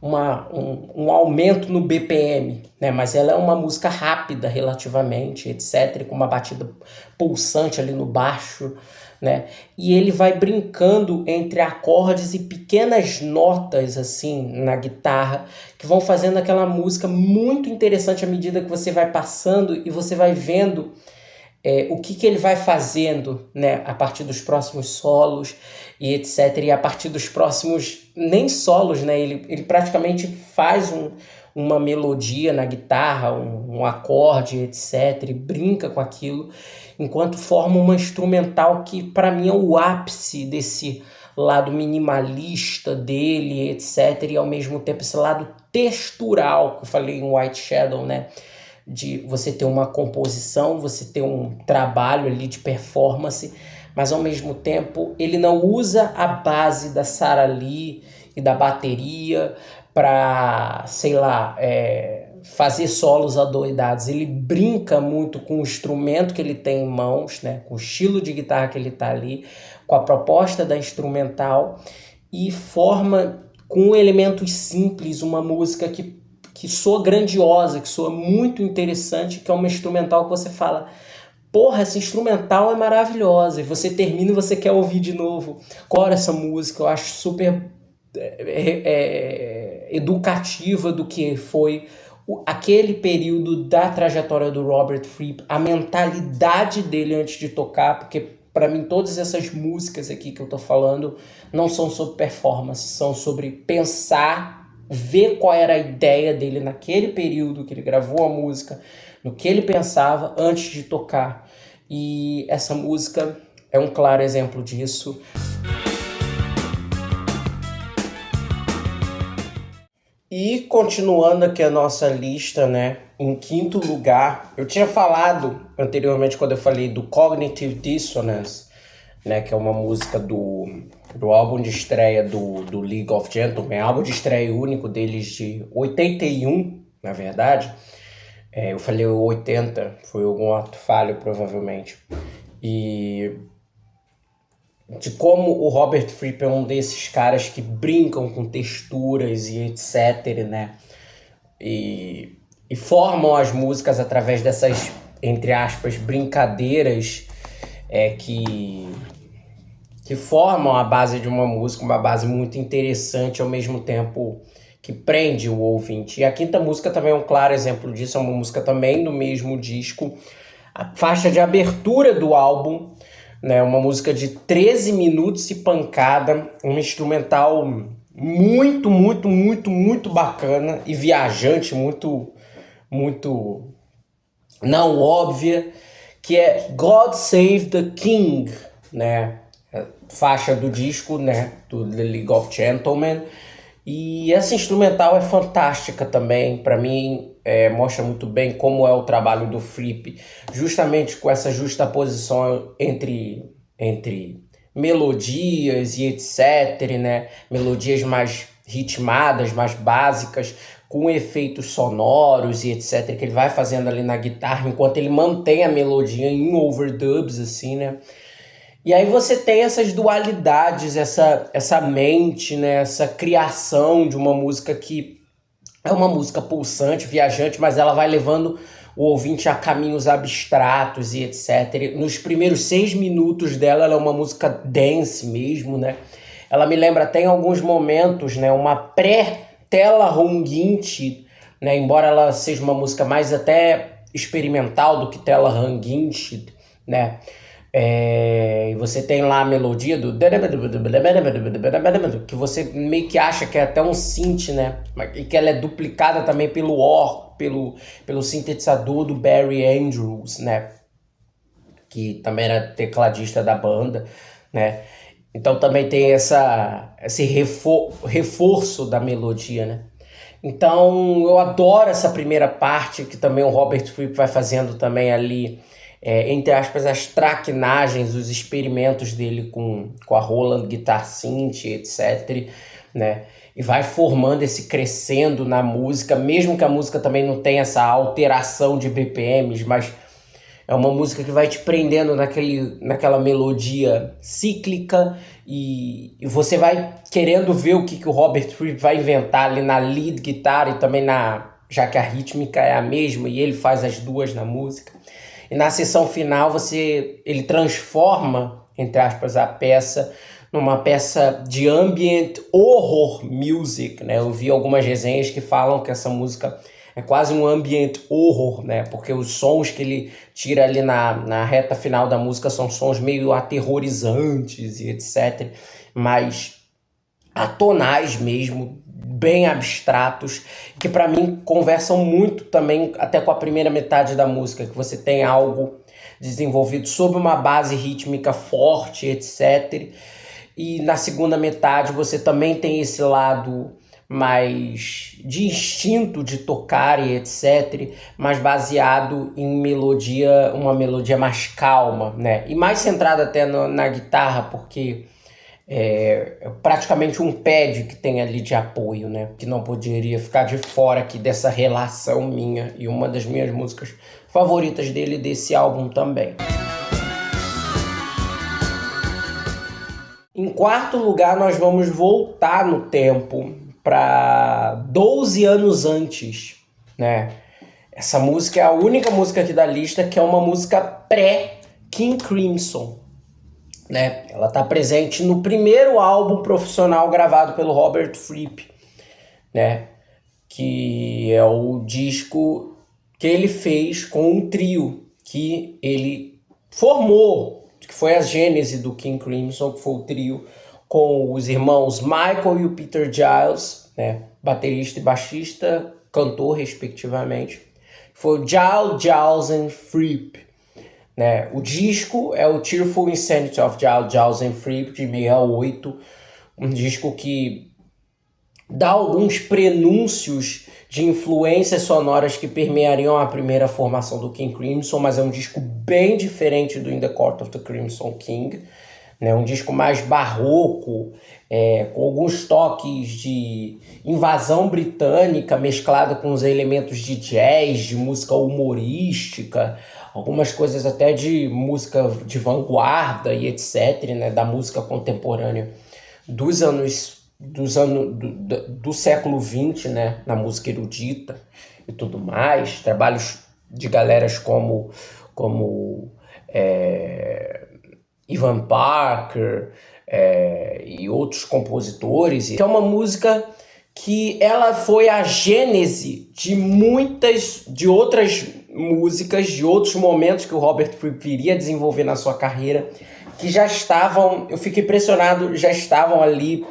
um aumento no BPM, né? Mas ela é uma música rápida relativamente, etc., com uma batida pulsante ali no baixo, né? E ele vai brincando entre acordes e pequenas notas assim na guitarra que vão fazendo aquela música muito interessante à medida que você vai passando e você vai vendo o que ele vai fazendo, né, a partir dos próximos solos e etc. E a partir dos próximos, nem solos, né, ele praticamente faz uma melodia na guitarra, um acorde, etc. E brinca com aquilo, enquanto forma uma instrumental que para mim é o ápice desse lado minimalista dele, etc. E ao mesmo tempo esse lado textural que eu falei em White Shadow, né? De você ter uma composição, você ter um trabalho ali de performance, mas ao mesmo tempo ele não usa a base da Sarah Lee e da bateria para, sei lá, fazer solos adoidados. Ele brinca muito com o instrumento que ele tem em mãos, né, com o estilo de guitarra que ele tá ali, com a proposta da instrumental e forma com elementos simples uma música que soa grandiosa, que soa muito interessante, que é uma instrumental que você fala, porra, essa instrumental é maravilhosa, e você termina e você quer ouvir de novo. Agora essa música, eu acho super educativa do que foi aquele período da trajetória do Robert Fripp, a mentalidade dele antes de tocar, porque para mim todas essas músicas aqui que eu tô falando não são sobre performance, são sobre pensar, ver qual era a ideia dele naquele período que ele gravou a música, no que ele pensava antes de tocar. E essa música é um claro exemplo disso. E continuando aqui a nossa lista, né? Em quinto lugar, eu tinha falado anteriormente quando eu falei do Cognitive Dissonance, né? Que é uma música do álbum de estreia do League of Gentlemen, álbum de estreia único deles de 81, na verdade. Eu falei 80, foi algum ato falho provavelmente. E de como o Robert Fripp é um desses caras que brincam com texturas e etc, né? E formam as músicas através dessas, entre aspas, brincadeiras que formam a base de uma música, uma base muito interessante, ao mesmo tempo que prende o ouvinte. E a quinta música também é um claro exemplo disso, é uma música também do mesmo disco, a faixa de abertura do álbum, né, uma música de 13 minutos e pancada, um instrumental muito, muito, muito, muito bacana e viajante, muito, muito não óbvia, que é God Save the King, né, faixa do disco, né, do The League of Gentlemen. E essa instrumental é fantástica também, para mim mostra muito bem como é o trabalho do Fripp, justamente com essa justaposição entre melodias e etc, né? Melodias mais ritmadas, mais básicas, com efeitos sonoros e etc, que ele vai fazendo ali na guitarra, enquanto ele mantém a melodia em overdubs, assim, né? E aí você tem essas dualidades, essa mente, né? Essa criação de uma música que é uma música pulsante, viajante, mas ela vai levando o ouvinte a caminhos abstratos e etc. Nos primeiros 6 minutos dela, ela é uma música dance mesmo, né? Ela me lembra até em alguns momentos, né, uma pré-Tela Runginte, né? Embora ela seja uma música mais até experimental do que Tela Runginte, né? E você tem lá a melodia do que você meio que acha que é até um synth, né? E que ela é duplicada também pelo sintetizador do Barry Andrews, né? Que também era tecladista da banda, né? Então também tem esse reforço da melodia, né? Então eu adoro essa primeira parte que também o Robert Fripp vai fazendo também ali, entre aspas, as traquinagens, os experimentos dele com a Roland Guitar Synth, etc, né? E vai formando esse crescendo na música, mesmo que a música também não tenha essa alteração de BPMs, mas É uma música que vai te prendendo naquela melodia cíclica e você vai querendo ver o que o Robert Fripp vai inventar ali na lead guitar e também já que a rítmica é a mesma e ele faz as duas na música. E na sessão final ele transforma, entre aspas, a peça numa peça de ambient horror music, né? Eu vi algumas resenhas que falam que essa música é quase um ambient horror, né? Porque os sons que ele tira ali na reta final da música são sons meio aterrorizantes e etc. Mas atonais mesmo, bem abstratos, que para mim conversam muito também até com a primeira metade da música, que você tem algo desenvolvido sob uma base rítmica forte, etc. E na segunda metade você também tem esse lado mais de instinto de tocar e etc, mas baseado em uma melodia mais calma, né? E mais centrada até na guitarra, porque é praticamente um pad que tem ali de apoio, né? Que não poderia ficar de fora aqui dessa relação minha e uma das minhas músicas favoritas dele, desse álbum também. Em quarto lugar, nós vamos voltar no tempo para 12 anos antes, né? Essa música é a única música aqui da lista que é uma música pré-King Crimson, né? Ela está presente no primeiro álbum profissional gravado pelo Robert Fripp, né? Que é o disco que ele fez com um trio que ele formou, que foi a gênese do King Crimson, que foi o trio com os irmãos Michael e o Peter Giles, né? Baterista e baixista, cantor respectivamente. Foi o Giles and Fripp, né? O disco é o Tearful Insanity of Giles and Fripp, de 68, um disco que dá alguns prenúncios de influências sonoras que permeariam a primeira formação do King Crimson, mas é um disco bem diferente do In the Court of the Crimson King, né? Um disco mais barroco, com alguns toques de invasão britânica mesclado com os elementos de jazz, de música humorística, algumas coisas até de música de vanguarda e etc, né? Da música contemporânea do século XX, né, na música erudita e tudo mais, trabalhos de galeras como Ivan Parker e outros compositores. É uma música que ela foi a gênese de muitas de outras músicas, de outros momentos que o Robert Fripp viria desenvolver na sua carreira, que já estavam, eu fiquei impressionado, já estavam ali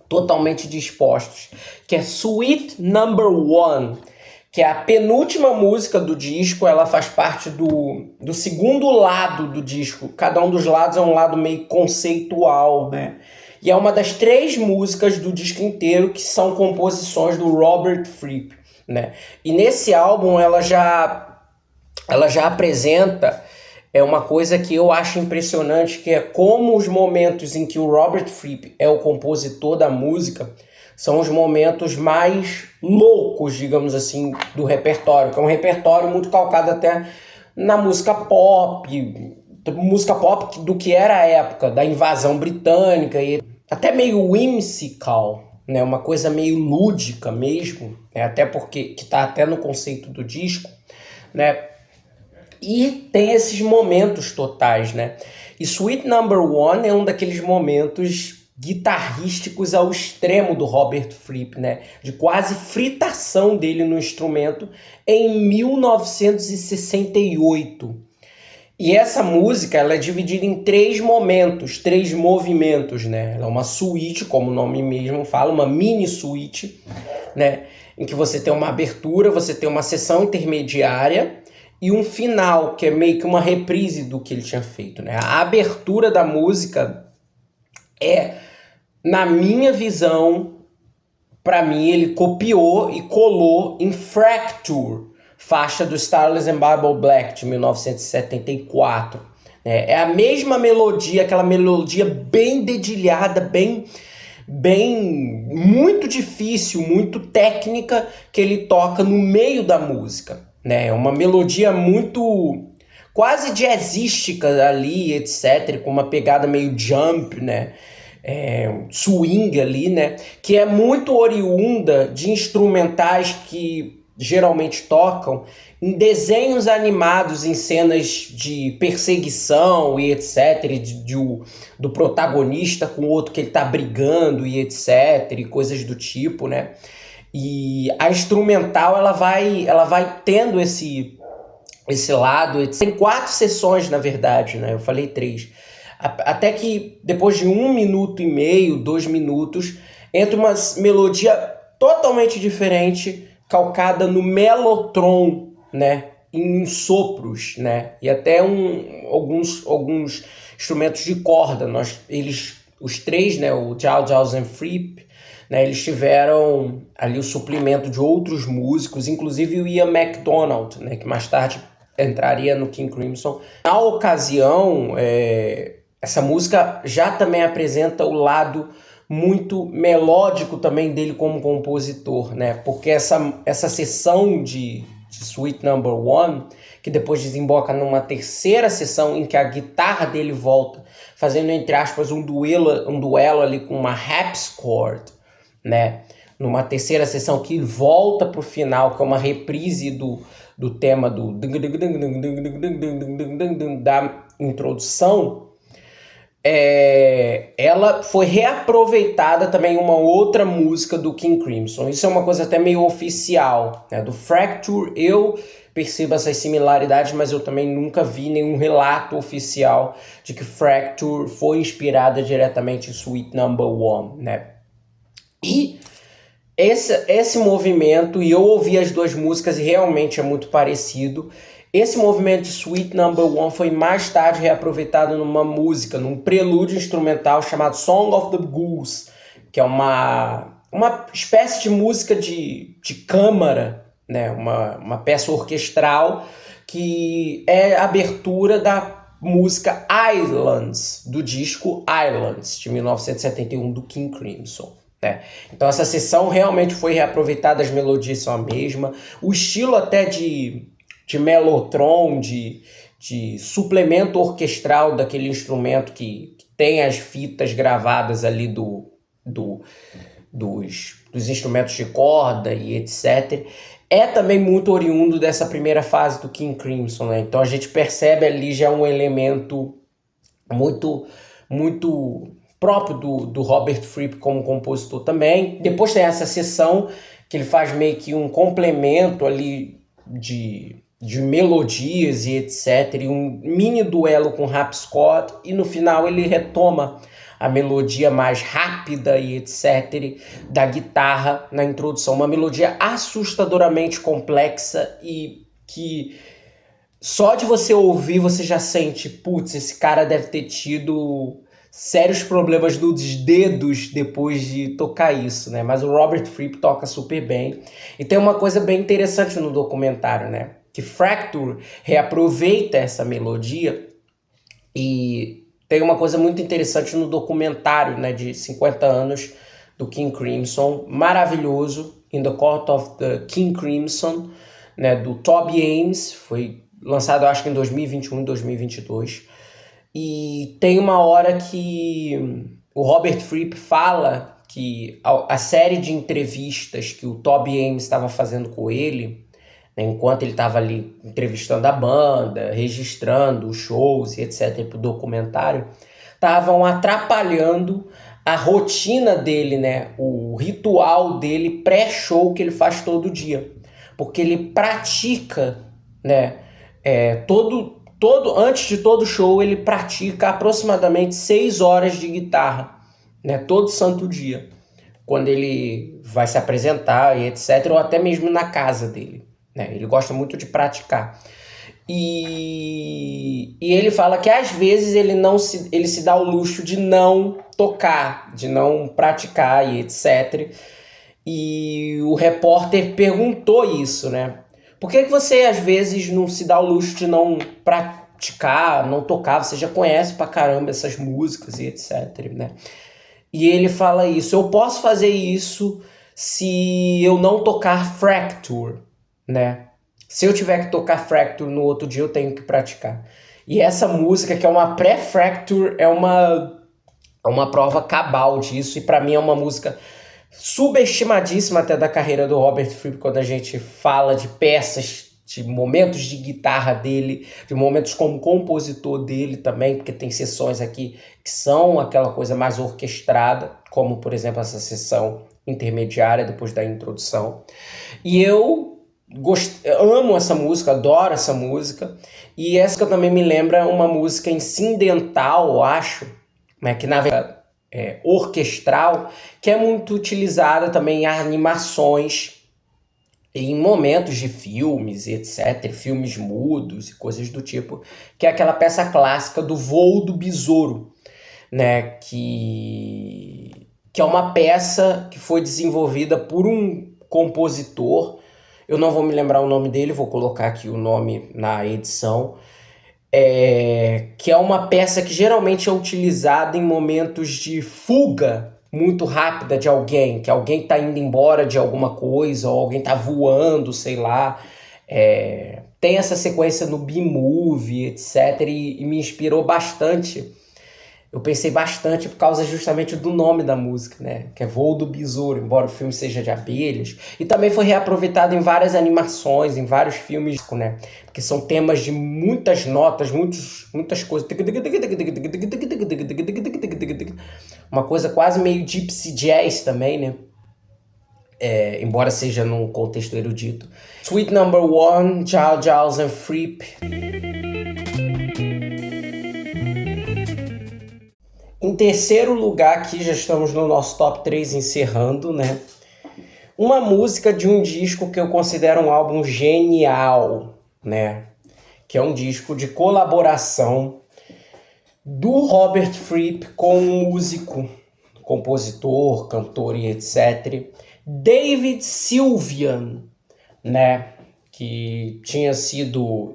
totalmente dispostos, que é Suite Number One, que é a penúltima música do disco. Ela faz parte do segundo lado do disco. Cada um dos lados é um lado meio conceitual, né? E é uma das 3 músicas do disco inteiro que são composições do Robert Fripp, né? E nesse álbum ela já apresenta uma coisa que eu acho impressionante, que é como os momentos em que o Robert Fripp é o compositor da música são os momentos mais loucos, digamos assim, do repertório, que é um repertório muito calcado até na música pop do que era a época da invasão britânica, e até meio whimsical, né? Uma coisa meio lúdica mesmo, né? Até porque que está até no conceito do disco, né? E tem esses momentos totais, né? E Suite Number One é um daqueles momentos guitarrísticos ao extremo do Robert Fripp, né? De quase fritação dele no instrumento em 1968. E essa música, ela é dividida em 3 momentos, 3 movimentos, né? Ela é uma suíte, como o nome mesmo fala, uma mini suíte, né? Em que você tem uma abertura, você tem uma seção intermediária e um final, que é meio que uma reprise do que ele tinha feito, né? A abertura da música na minha visão, para mim, ele copiou e colou em Fracture, faixa do Starless and Bible Black, de 1974. É a mesma melodia, aquela melodia bem dedilhada, bem muito difícil, muito técnica, que ele toca no meio da música, né? É uma melodia muito quase jazzística ali, etc., com uma pegada meio jump, né? Swing ali, né? Que é muito oriunda de instrumentais que geralmente tocam em desenhos animados, em cenas de perseguição e etc., do protagonista com o outro que ele tá brigando e etc., e coisas do tipo, né? E a instrumental, ela vai tendo esse lado. Tem 4 sessões, na verdade, né? Eu falei 3. Até que depois de 1 minuto e meio, 2 minutos, entra uma melodia totalmente diferente, calcada no mellotron, né? Em sopros, né? E até alguns instrumentos de corda. Os 3, né? O Jau Jaws and Fripp, né? Eles tiveram ali o suplemento de outros músicos, inclusive o Ian MacDonald, né? Que mais tarde entraria no King Crimson. Na ocasião, essa música já também apresenta o lado muito melódico também dele como compositor, né? Porque essa sessão de Suite Number One, que depois desemboca numa terceira sessão em que a guitarra dele volta, fazendo, entre aspas, um duelo ali com uma harpsichord, né? Numa terceira sessão que volta pro final, que é uma reprise do tema da introdução. Ela foi reaproveitada também em uma outra música do King Crimson. Isso é uma coisa até meio oficial, né? Do Fracture eu percebo essas similaridades, mas eu também nunca vi nenhum relato oficial de que Fracture foi inspirada diretamente em Suite Number One, né? E esse movimento, e eu ouvi as 2 músicas e realmente é muito parecido. Esse movimento de Suite Number One foi mais tarde reaproveitado numa música, num prelúdio instrumental chamado Song of the Goose, que é uma espécie de música de câmara, né? Uma peça orquestral que é a abertura da música Islands, do disco Islands, de 1971, do King Crimson. Então essa sessão realmente foi reaproveitada, as melodias são a mesma, o estilo até de mellotron, de suplemento orquestral daquele instrumento que tem as fitas gravadas ali dos instrumentos de corda e etc., é também muito oriundo dessa primeira fase do King Crimson, né? Então a gente percebe ali já um elemento muito, muito próprio do Robert Fripp como compositor também. Depois tem essa sessão que ele faz meio que um complemento ali de melodias e etc, e um mini duelo com Harpsichord, e no final ele retoma a melodia mais rápida e etc da guitarra na introdução, uma melodia assustadoramente complexa e que só de você ouvir você já sente, putz, esse cara deve ter tido sérios problemas nos dedos depois de tocar isso, né? Mas o Robert Fripp toca super bem. E tem uma coisa bem interessante no documentário, né? Que Fracture reaproveita essa melodia, e tem uma coisa muito interessante no documentário, né, de 50 anos do King Crimson, maravilhoso, In the Court of the King Crimson, né, do Toby Ames, foi lançado acho que em 2021 e 2022, e tem uma hora que o Robert Fripp fala que a série de entrevistas que o Toby Ames estava fazendo com ele, né, enquanto ele estava ali entrevistando a banda, registrando os shows e etc para o documentário, estavam atrapalhando a rotina dele, né, o ritual dele pré-show que ele faz todo dia, porque ele pratica, né, antes de todo show ele pratica aproximadamente 6 horas de guitarra, né, todo santo dia, quando ele vai se apresentar e etc, ou até mesmo na casa dele, né, ele gosta muito de praticar. E ele fala que às vezes ele se dá o luxo de não tocar, de não praticar e etc. E o repórter perguntou isso, né? Por que você às vezes não se dá o luxo de não praticar, não tocar? Você já conhece pra caramba essas músicas e etc, né? E ele fala isso: eu posso fazer isso se eu não tocar Fracture, né? Se eu tiver que tocar Fracture no outro dia, eu tenho que praticar. E essa música, que é uma pré-Fracture, é uma prova cabal disso. E pra mim é uma música subestimadíssima até da carreira do Robert Fripp, quando a gente fala de peças, de momentos de guitarra dele, de momentos como compositor dele também, porque tem sessões aqui que são aquela coisa mais orquestrada, como por exemplo essa sessão intermediária depois da introdução. E eu amo essa música, adoro essa música, e essa também me lembra uma música incidental, eu acho, né, que na verdade orquestral, que é muito utilizada também em animações, em momentos de filmes, etc., filmes mudos e coisas do tipo, que é aquela peça clássica do Voo do Besouro, né, que é uma peça que foi desenvolvida por um compositor, eu não vou me lembrar o nome dele, vou colocar aqui o nome na edição, que é uma peça que geralmente é utilizada em momentos de fuga muito rápida de alguém, que alguém está indo embora de alguma coisa, ou alguém está voando, sei lá. Tem essa sequência no B-Movie, etc., e me inspirou bastante. Eu pensei bastante por causa justamente do nome da música, né? Que é Voo do Besouro, embora o filme seja de abelhas. E também foi reaproveitado em várias animações, em vários filmes, né? Porque são temas de muitas notas, muitas coisas. Uma coisa quase meio gypsy jazz também, né? Embora seja num contexto erudito. Sweet Number One, Giles, Giles and Fripp. Em terceiro lugar, aqui já estamos no nosso top 3 encerrando, né? Uma música de um disco que eu considero um álbum genial, né? Que é um disco de colaboração do Robert Fripp com um músico, compositor, cantor e etc. David Sylvian, né? Que tinha sido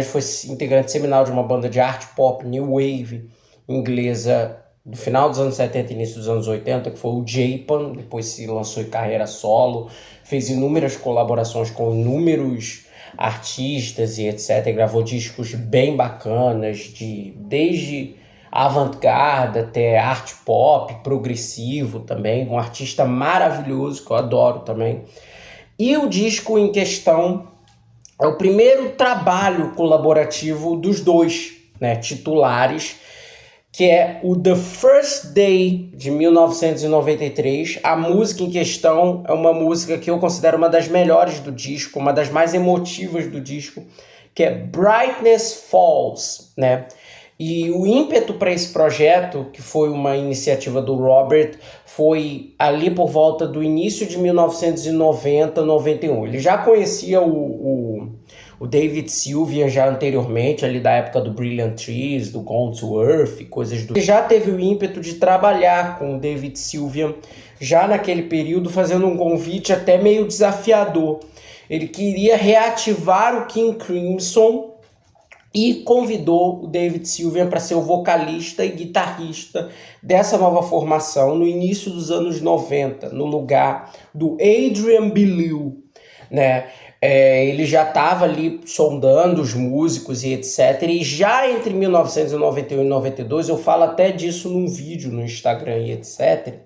foi integrante seminal de uma banda de art pop new wave inglesa do final dos anos 70 e início dos anos 80, que foi o Japan, depois se lançou em carreira solo, fez inúmeras colaborações com inúmeros artistas e etc. Gravou discos bem bacanas, desde avant-garde até art pop, progressivo também, um artista maravilhoso que eu adoro também. E o disco em questão é o primeiro trabalho colaborativo dos dois, né, titulares, que é o The First Day, de 1993. A música em questão é uma música que eu considero uma das melhores do disco, uma das mais emotivas do disco, que é Brightness Falls, né? E o ímpeto para esse projeto, que foi uma iniciativa do Robert, foi ali por volta do início de 1990, 91. Ele já conhecia o David Sylvian já anteriormente, ali da época do Brilliant Trees, do Gone to Earth, coisas do... Ele já teve o ímpeto de trabalhar com o David Sylvian, já naquele período, fazendo um convite até meio desafiador. Ele queria reativar o King Crimson e convidou o David Sylvian para ser o vocalista e guitarrista dessa nova formação no início dos anos 90, no lugar do Adrian Belew, né? Ele já estava ali sondando os músicos e etc. E já entre 1991 e 92, eu falo até disso num vídeo no Instagram e etc.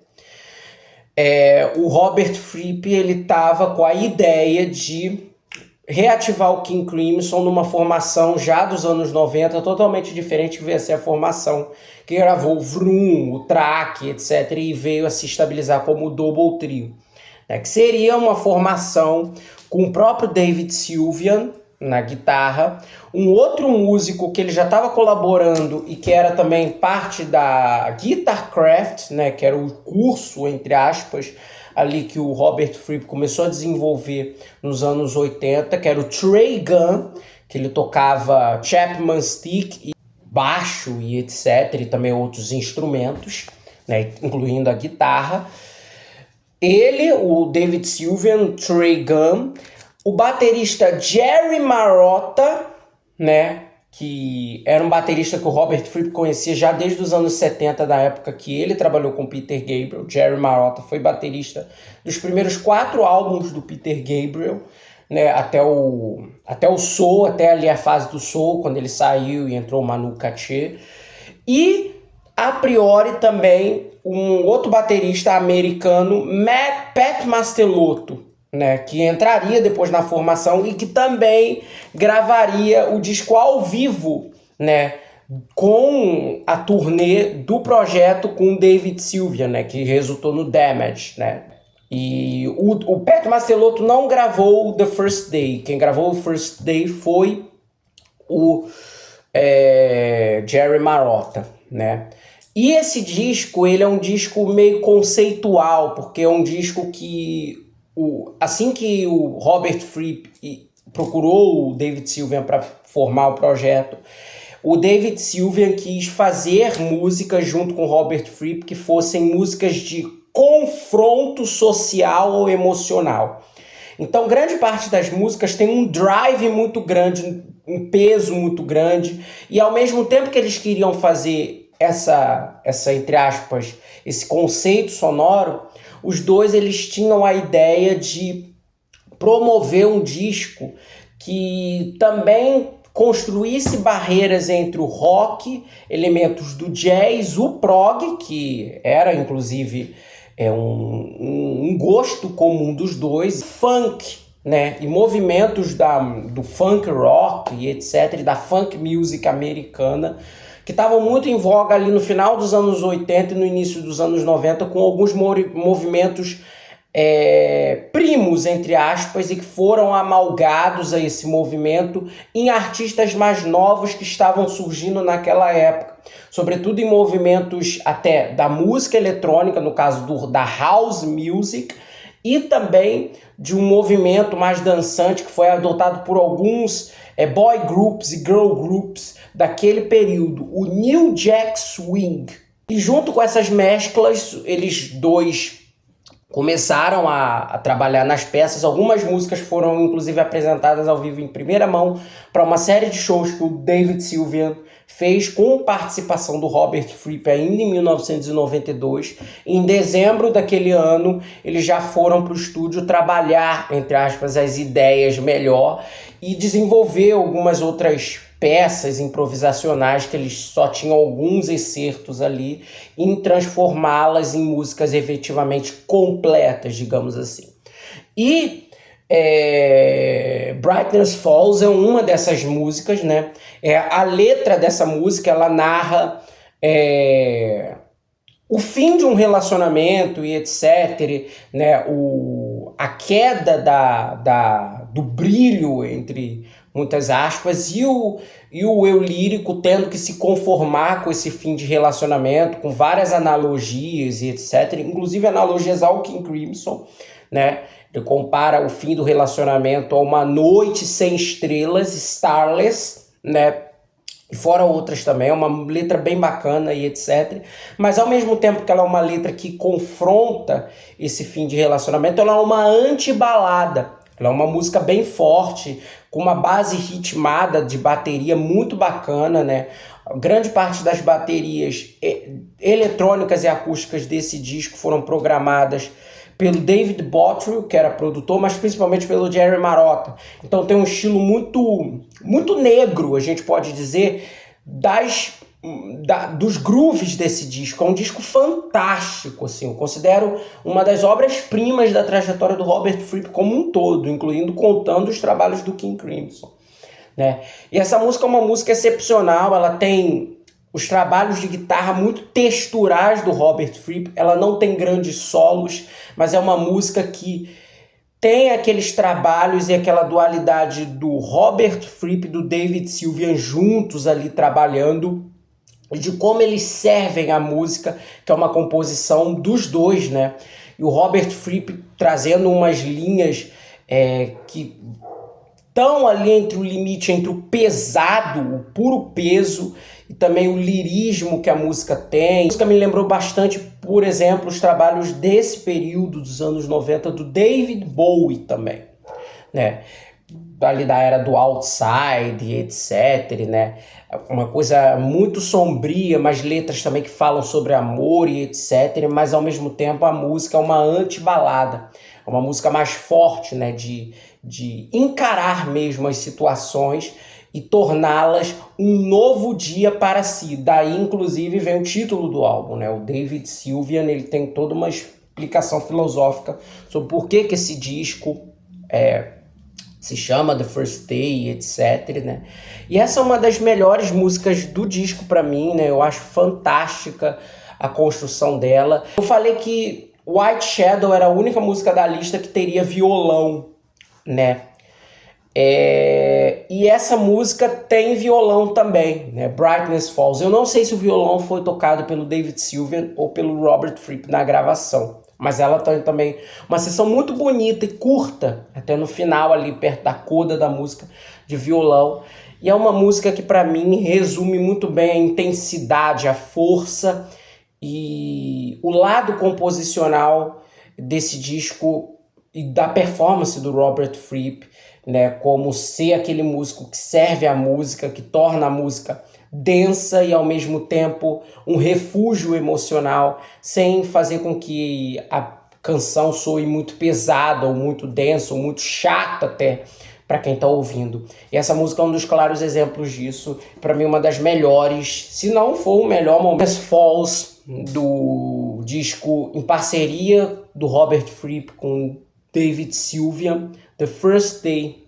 O Robert Fripp, ele estava com a ideia de reativar o King Crimson numa formação já dos anos 90, totalmente diferente que veio a ser a formação que gravou o Vroom, o Track, etc. E veio a se estabilizar como o Double Trio, né? Que seria uma formação com o próprio David Sylvian na guitarra, um outro músico que ele já estava colaborando e que era também parte da Guitarcraft, né, que era o curso, entre aspas, ali que o Robert Fripp começou a desenvolver nos anos 80, que era o Trey Gunn, que ele tocava Chapman Stick, e baixo e etc, e também outros instrumentos, né, incluindo a guitarra. Ele, o David Sylvian, Trey Gunn, o baterista Jerry Marotta, né, que era um baterista que o Robert Fripp conhecia já desde os anos 70, da época que ele trabalhou com Peter Gabriel. Jerry Marotta foi baterista dos primeiros 4 álbuns do Peter Gabriel, né, até o soul, até ali a fase do soul, quando ele saiu e entrou o Manu Katché. E, a priori, também um outro baterista americano, Pat Mastelotto, né, que entraria depois na formação e que também gravaria o disco ao vivo, né, com a turnê do projeto com David Sylvian, né, que resultou no Damage, né. E o Pat Mastelotto não gravou The First Day. Quem gravou o First Day foi o Jerry Marotta, né? E esse disco, ele é um disco meio conceitual, porque é um disco que, assim que o Robert Fripp procurou o David Sylvian para formar o projeto, o David Sylvian quis fazer músicas junto com o Robert Fripp que fossem músicas de confronto social ou emocional. Então, grande parte das músicas tem um drive muito grande, um peso muito grande, e ao mesmo tempo que eles queriam fazer essa entre aspas, esse conceito sonoro, os dois eles tinham a ideia de promover um disco que também construísse barreiras entre o rock, elementos do jazz, o prog, que era inclusive um gosto comum dos dois, funk, né, e movimentos do funk rock e etc, e da funk music americana, que estavam muito em voga ali no final dos anos 80 e no início dos anos 90, com alguns movimentos primos, entre aspas, e que foram amalgados a esse movimento em artistas mais novos que estavam surgindo naquela época, sobretudo em movimentos até da música eletrônica, no caso da house music, e também de um movimento mais dançante que foi adotado por alguns boy groups e girl groups daquele período, o New Jack Swing. E junto com essas mesclas, eles dois começaram a trabalhar nas peças. Algumas músicas foram inclusive apresentadas ao vivo em primeira mão para uma série de shows que o David Sylvian fez com participação do Robert Fripp ainda em 1992. Em dezembro daquele ano, eles já foram para o estúdio trabalhar, entre aspas, as ideias melhor e desenvolver algumas outras peças improvisacionais que eles só tinham alguns excertos ali, em transformá-las em músicas efetivamente completas, digamos assim. E Brightness Falls é uma dessas músicas, né? A letra dessa música, ela narra o fim de um relacionamento e etc, né? A queda do brilho, entre muitas aspas, e o eu lírico tendo que se conformar com esse fim de relacionamento, com várias analogias e etc, inclusive analogias ao King Crimson, né? Ele compara o fim do relacionamento a uma noite sem estrelas, starless, né? E fora outras também, é uma letra bem bacana e etc. Mas ao mesmo tempo que ela é uma letra que confronta esse fim de relacionamento, ela é uma anti-balada. Ela é uma música bem forte, com uma base ritmada de bateria muito bacana, né? Grande parte das baterias eletrônicas e acústicas desse disco foram programadas pelo David Bottrill, que era produtor, mas principalmente pelo Jerry Marotta. Então tem um estilo muito negro, a gente pode dizer, dos grooves desse disco. É um disco fantástico, assim. Eu considero uma das obras-primas da trajetória do Robert Fripp como um todo, contando os trabalhos do King Crimson, né? E essa música é uma música excepcional, ela tem os trabalhos de guitarra muito texturais do Robert Fripp, ela não tem grandes solos, mas é uma música que tem aqueles trabalhos e aquela dualidade do Robert Fripp e do David Sylvian juntos ali trabalhando, de como eles servem a música, que é uma composição dos dois, né? E o Robert Fripp trazendo umas linhas que estão ali entre o limite entre o pesado, o puro peso, e também o lirismo que a música tem. A música me lembrou bastante, por exemplo, os trabalhos desse período dos anos 90 do David Bowie também, né? Ali da era do Outside, etc, né? Uma coisa muito sombria, mas letras também que falam sobre amor e etc, mas ao mesmo tempo a música é uma anti-balada, é uma música mais forte, né? De de encarar mesmo as situações e torná-las um novo dia para si. Daí, inclusive, vem o título do álbum, né? O David Sylvian, ele tem toda uma explicação filosófica sobre por que esse disco se chama The First Day, etc, né? E essa é uma das melhores músicas do disco para mim, né? Eu acho fantástica a construção dela. Eu falei que White Shadow era a única música da lista que teria violão, né? E essa música tem violão também, né? Brightness Falls. Eu não sei se o violão foi tocado pelo David Sylvian ou pelo Robert Fripp na gravação, mas ela tem também uma sessão muito bonita e curta, até no final ali, perto da coda da música, de violão. E é uma música que para mim resume muito bem a intensidade, a força e o lado composicional desse disco e da performance do Robert Fripp, né, como ser aquele músico que serve a música, que torna a música densa e ao mesmo tempo um refúgio emocional, sem fazer com que a canção soe muito pesada ou muito densa ou muito chata até para quem está ouvindo. E essa música é um dos claros exemplos disso. Para mim, uma das melhores, se não for o melhor momento, Falls do disco em parceria do Robert Fripp com David Sylvian, The First Day.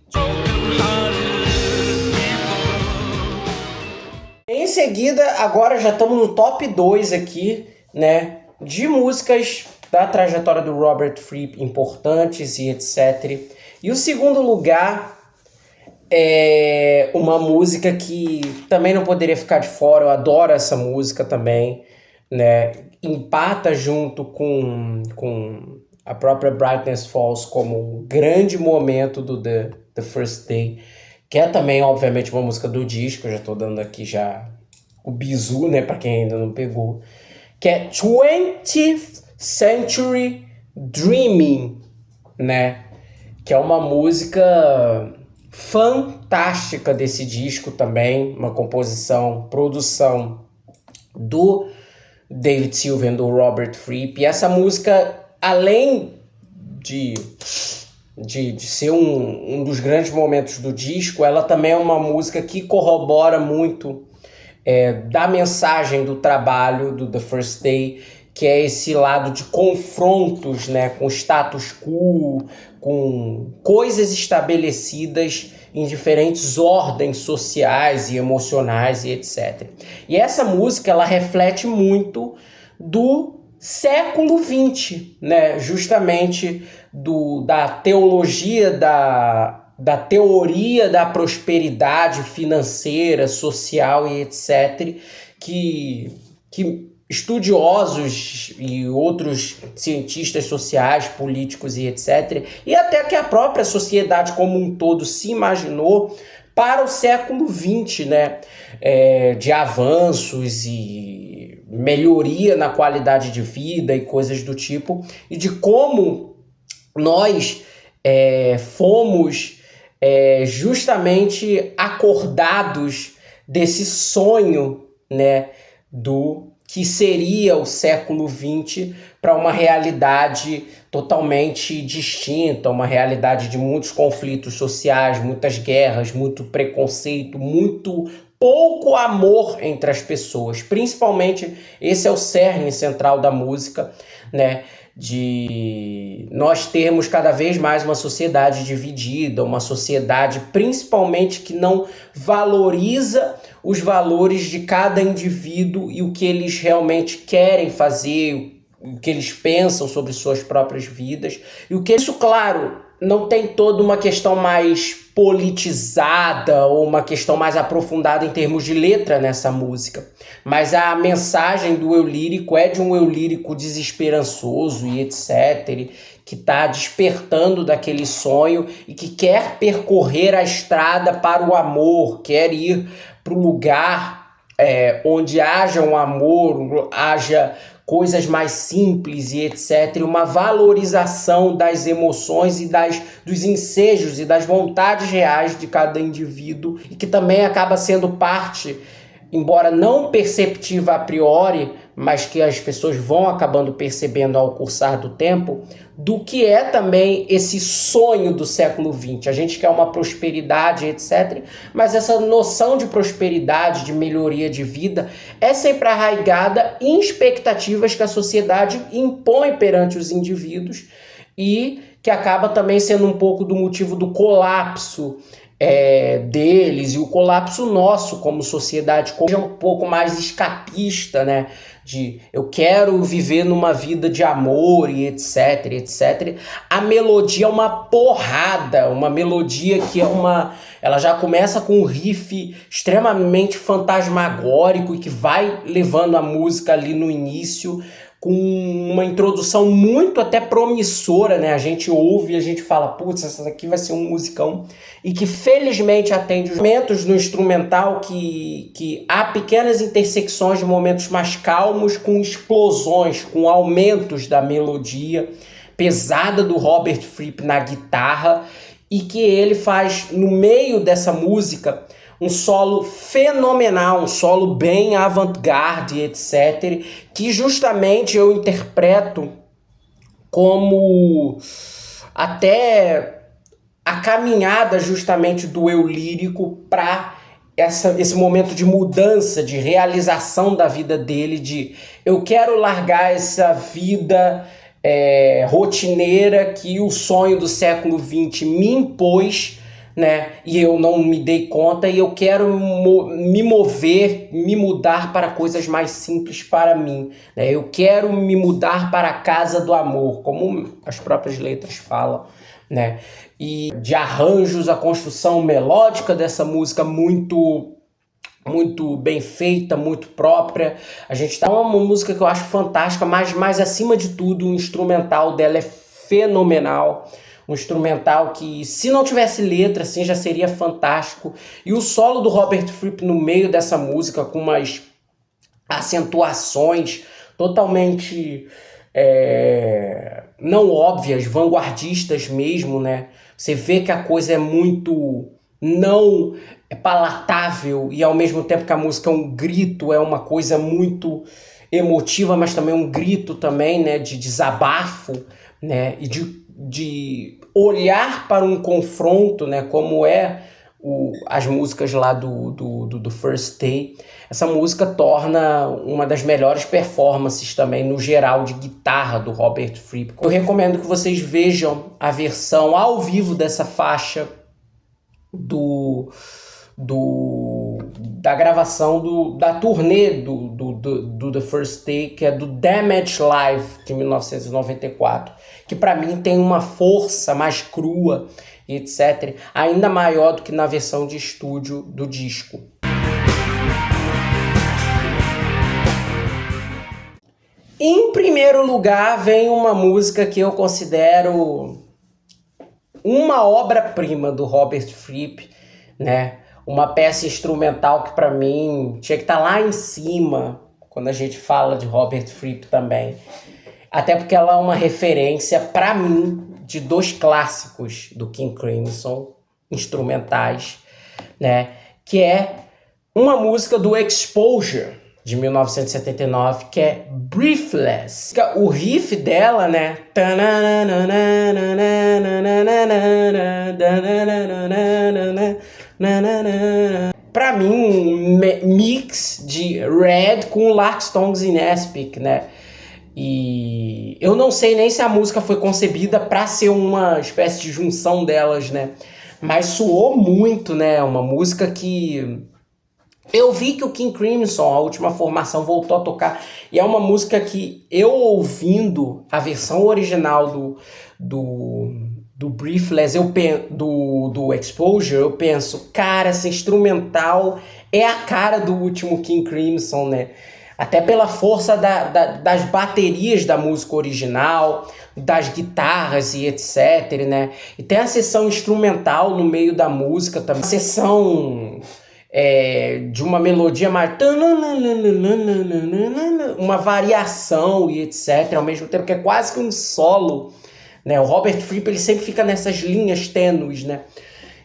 Em seguida, agora já estamos no top 2 aqui, né, de músicas da trajetória do Robert Fripp importantes e etc. E o segundo lugar é uma música que também não poderia ficar de fora. Eu adoro essa música também, né? Empata junto com a própria Brightness Falls como um grande momento do The First Day, que é também, obviamente, uma música do disco. Eu já estou dando aqui já o bizu, né, para quem ainda não pegou, que é 20th Century Dreaming, né, que é uma música fantástica desse disco também, uma composição, produção do David Sylvian, do Robert Fripp. E essa música, além de ser um dos grandes momentos do disco, ela também é uma música que corrobora muito da mensagem do trabalho do The First Day, que é esse lado de confrontos, né, com status quo, com coisas estabelecidas em diferentes ordens sociais e emocionais e etc. E essa música, ela reflete muito do século XX, né, justamente da teologia, da teoria da prosperidade financeira, social e etc., que estudiosos e outros cientistas sociais, políticos e etc., e até que a própria sociedade como um todo se imaginou para o século XX, né? De avanços e melhoria na qualidade de vida e coisas do tipo, e de como nós fomos justamente acordados desse sonho, né, do que seria o século XX para uma realidade totalmente distinta, uma realidade de muitos conflitos sociais, muitas guerras, muito preconceito, muito pouco amor entre as pessoas. Principalmente, esse é o cerne central da música, né? De nós termos cada vez mais uma sociedade dividida, uma sociedade principalmente que não valoriza os valores de cada indivíduo e o que eles realmente querem fazer, o que eles pensam sobre suas próprias vidas. E o que isso, claro, não tem toda uma questão mais politizada ou uma questão mais aprofundada em termos de letra nessa música. Mas a mensagem do eu lírico é de um eu lírico desesperançoso e etc., que está despertando daquele sonho e que quer percorrer a estrada para o amor, quer ir para o lugar onde haja um amor, haja coisas mais simples e etc., uma valorização das emoções e dos ensejos e das vontades reais de cada indivíduo, e que também acaba sendo parte, embora não perceptiva a priori, mas que as pessoas vão acabando percebendo ao cursar do tempo, do que é também esse sonho do século XX. A gente quer uma prosperidade, etc. Mas essa noção de prosperidade, de melhoria de vida, é sempre arraigada em expectativas que a sociedade impõe perante os indivíduos e que acaba também sendo um pouco do motivo do colapso deles e o colapso nosso como sociedade, como é um pouco mais escapista, né? De eu quero viver numa vida de amor e etc, etc. A melodia é uma porrada, uma melodia que ela já começa com um riff extremamente fantasmagórico e que vai levando a música ali no início com uma introdução muito até promissora, né? A gente ouve e a gente fala, putz, essa daqui vai ser um musicão, e que felizmente atende os momentos no instrumental que há pequenas intersecções de momentos mais calmos com explosões, com aumentos da melodia pesada do Robert Fripp na guitarra, e que ele faz no meio dessa música um solo fenomenal, um solo bem avant-garde, etc., que justamente eu interpreto como até a caminhada justamente do eu lírico para esse momento de mudança, de realização da vida dele, de eu quero largar essa vida rotineira que o sonho do século XX me impôs, né? E eu não me dei conta, e eu quero me mover, me mudar para coisas mais simples para mim, né? Eu quero me mudar para a casa do amor, como as próprias letras falam, né? E de arranjos, a construção melódica dessa música muito bem feita, muito própria. A gente tá uma música que eu acho fantástica, mas acima de tudo, o instrumental dela é fenomenal. Um instrumental que, se não tivesse letra, assim, já seria fantástico. E o solo do Robert Fripp no meio dessa música, com umas acentuações totalmente não óbvias, vanguardistas mesmo, né? Você vê que a coisa é muito não palatável, e ao mesmo tempo que a música é um grito, é uma coisa muito emotiva, mas também um grito também, né, de desabafo, né, e de olhar para um confronto, né, como as músicas lá do First Day. Essa música torna uma das melhores performances também no geral de guitarra do Robert Fripp. Eu recomendo que vocês vejam a versão ao vivo dessa faixa da gravação da turnê do The First Day, que é do Damage Live de 1994, que para mim tem uma força mais crua, etc., ainda maior do que na versão de estúdio do disco. Em primeiro lugar vem uma música que eu considero uma obra-prima do Robert Fripp, né? Uma peça instrumental que para mim tinha que estar lá em cima quando a gente fala de Robert Fripp também. Até porque ela é uma referência para mim de dois clássicos do King Crimson, instrumentais, né? Que é uma música do Exposure, de 1979, que é Breathless. O riff dela, né? Pra mim, um mix de Red com Lark Tongues in Aspic, né? E eu não sei nem se a música foi concebida para ser uma espécie de junção delas, né? Mas soou muito, né? Uma música que eu vi que o King Crimson, a última formação, voltou a tocar. E é uma música que eu, ouvindo a versão original do Breathless, do Exposure, eu penso, cara, esse instrumental é a cara do último King Crimson, né? Até pela força das baterias da música original, das guitarras e etc, né? E tem a seção instrumental no meio da música também. A seção de uma melodia mais... uma variação e etc, ao mesmo tempo que é quase que um solo, né? O Robert Fripp, ele sempre fica nessas linhas tênues, né?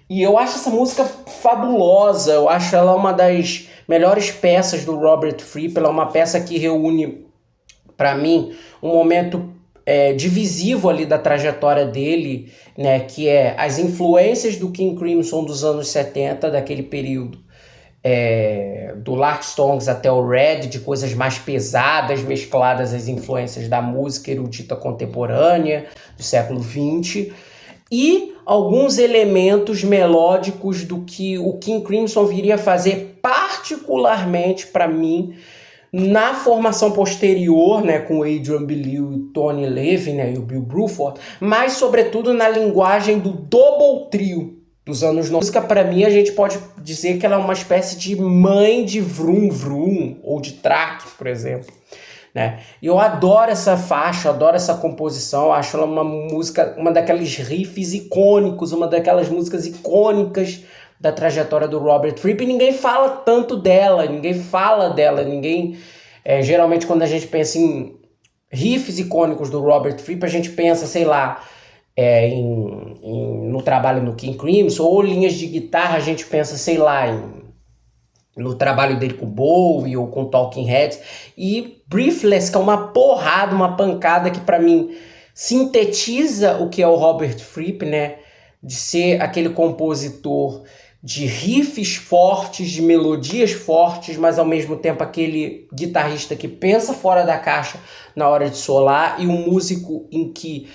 E eu acho essa música fabulosa, eu acho ela uma das melhores peças do Robert Fripp. Ela é uma peça que reúne, para mim, um momento divisivo ali da trajetória dele, né, que é as influências do King Crimson dos anos 70, daquele período, do Lark Songs até o Red, de coisas mais pesadas, mescladas às influências da música erudita contemporânea do século XX, e alguns elementos melódicos do que o King Crimson viria a fazer particularmente para mim na formação posterior, né, com o Adrian Belew e o Tony Levin, né, e o Bill Bruford, mas sobretudo na linguagem do double trio dos anos 90. A música, para mim, a gente pode dizer que ela é uma espécie de mãe de Vroom Vroom, ou de Track, por exemplo, né? E eu adoro essa faixa, adoro essa composição, acho ela uma música, uma daqueles riffs icônicos, uma daquelas músicas icônicas da trajetória do Robert Fripp, e ninguém fala tanto dela, geralmente quando a gente pensa em riffs icônicos do Robert Fripp, a gente pensa, sei lá, no trabalho no King Crimson, ou linhas de guitarra, a gente pensa, sei lá, no trabalho dele com Bowie ou com Talking Heads, e Breathless, que é uma porrada, uma pancada que para mim sintetiza o que é o Robert Fripp, né, de ser aquele compositor de riffs fortes, de melodias fortes, mas ao mesmo tempo aquele guitarrista que pensa fora da caixa na hora de solar, e um músico em que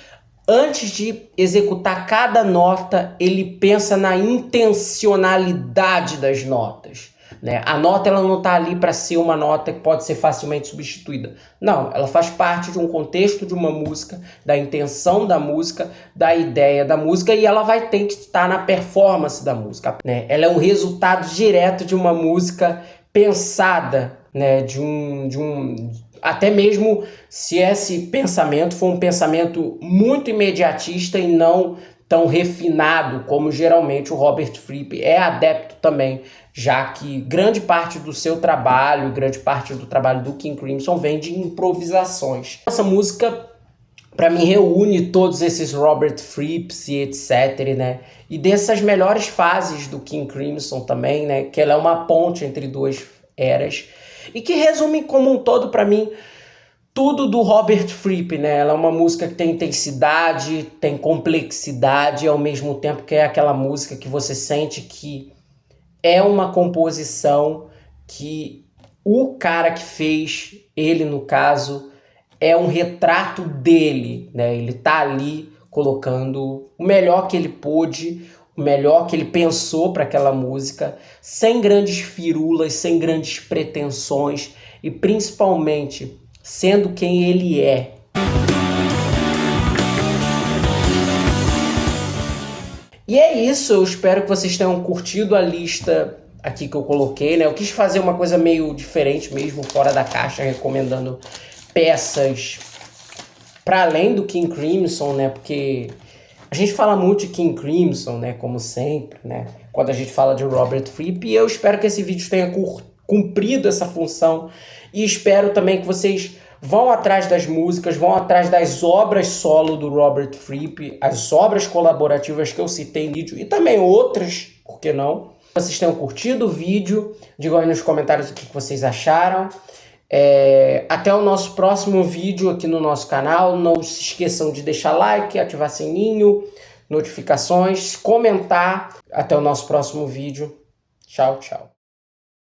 antes de executar cada nota, ele pensa na intencionalidade das notas, né? A nota ela não está ali para ser uma nota que pode ser facilmente substituída. Não, ela faz parte de um contexto de uma música, da intenção da música, da ideia da música, e ela vai ter que estar na performance da música, né? Ela é um resultado direto de uma música pensada, né? Até mesmo se esse pensamento for um pensamento muito imediatista e não tão refinado como geralmente o Robert Fripp é adepto também, já que grande parte do seu trabalho, grande parte do trabalho do King Crimson vem de improvisações. Essa música, para mim, reúne todos esses Robert Fripps e etc, né? E dessas melhores fases do King Crimson também, né? Que ela é uma ponte entre duas eras e que resume como um todo, para mim, tudo do Robert Fripp, né? Ela é uma música que tem intensidade, tem complexidade, ao mesmo tempo que é aquela música que você sente que é uma composição que o cara que fez, ele no caso, é um retrato dele, né? Ele tá ali colocando o melhor que ele pôde, o melhor que ele pensou para aquela música, sem grandes firulas, sem grandes pretensões e principalmente sendo quem ele é. E é isso, eu espero que vocês tenham curtido a lista aqui que eu coloquei, né? Eu quis fazer uma coisa meio diferente mesmo, fora da caixa, recomendando peças para além do King Crimson, né? Porque a gente fala muito de King Crimson, né? Como sempre, né? Quando a gente fala de Robert Fripp, e eu espero que esse vídeo tenha cumprido essa função, e espero também que vocês vão atrás das músicas, vão atrás das obras solo do Robert Fripp, as obras colaborativas que eu citei no vídeo, e também outras, por que não? Vocês tenham curtido o vídeo, digam aí nos comentários o que vocês acharam. Até o nosso próximo vídeo aqui no nosso canal. Não se esqueçam de deixar like, ativar sininho, notificações, comentar. Até o nosso próximo vídeo. Tchau, tchau.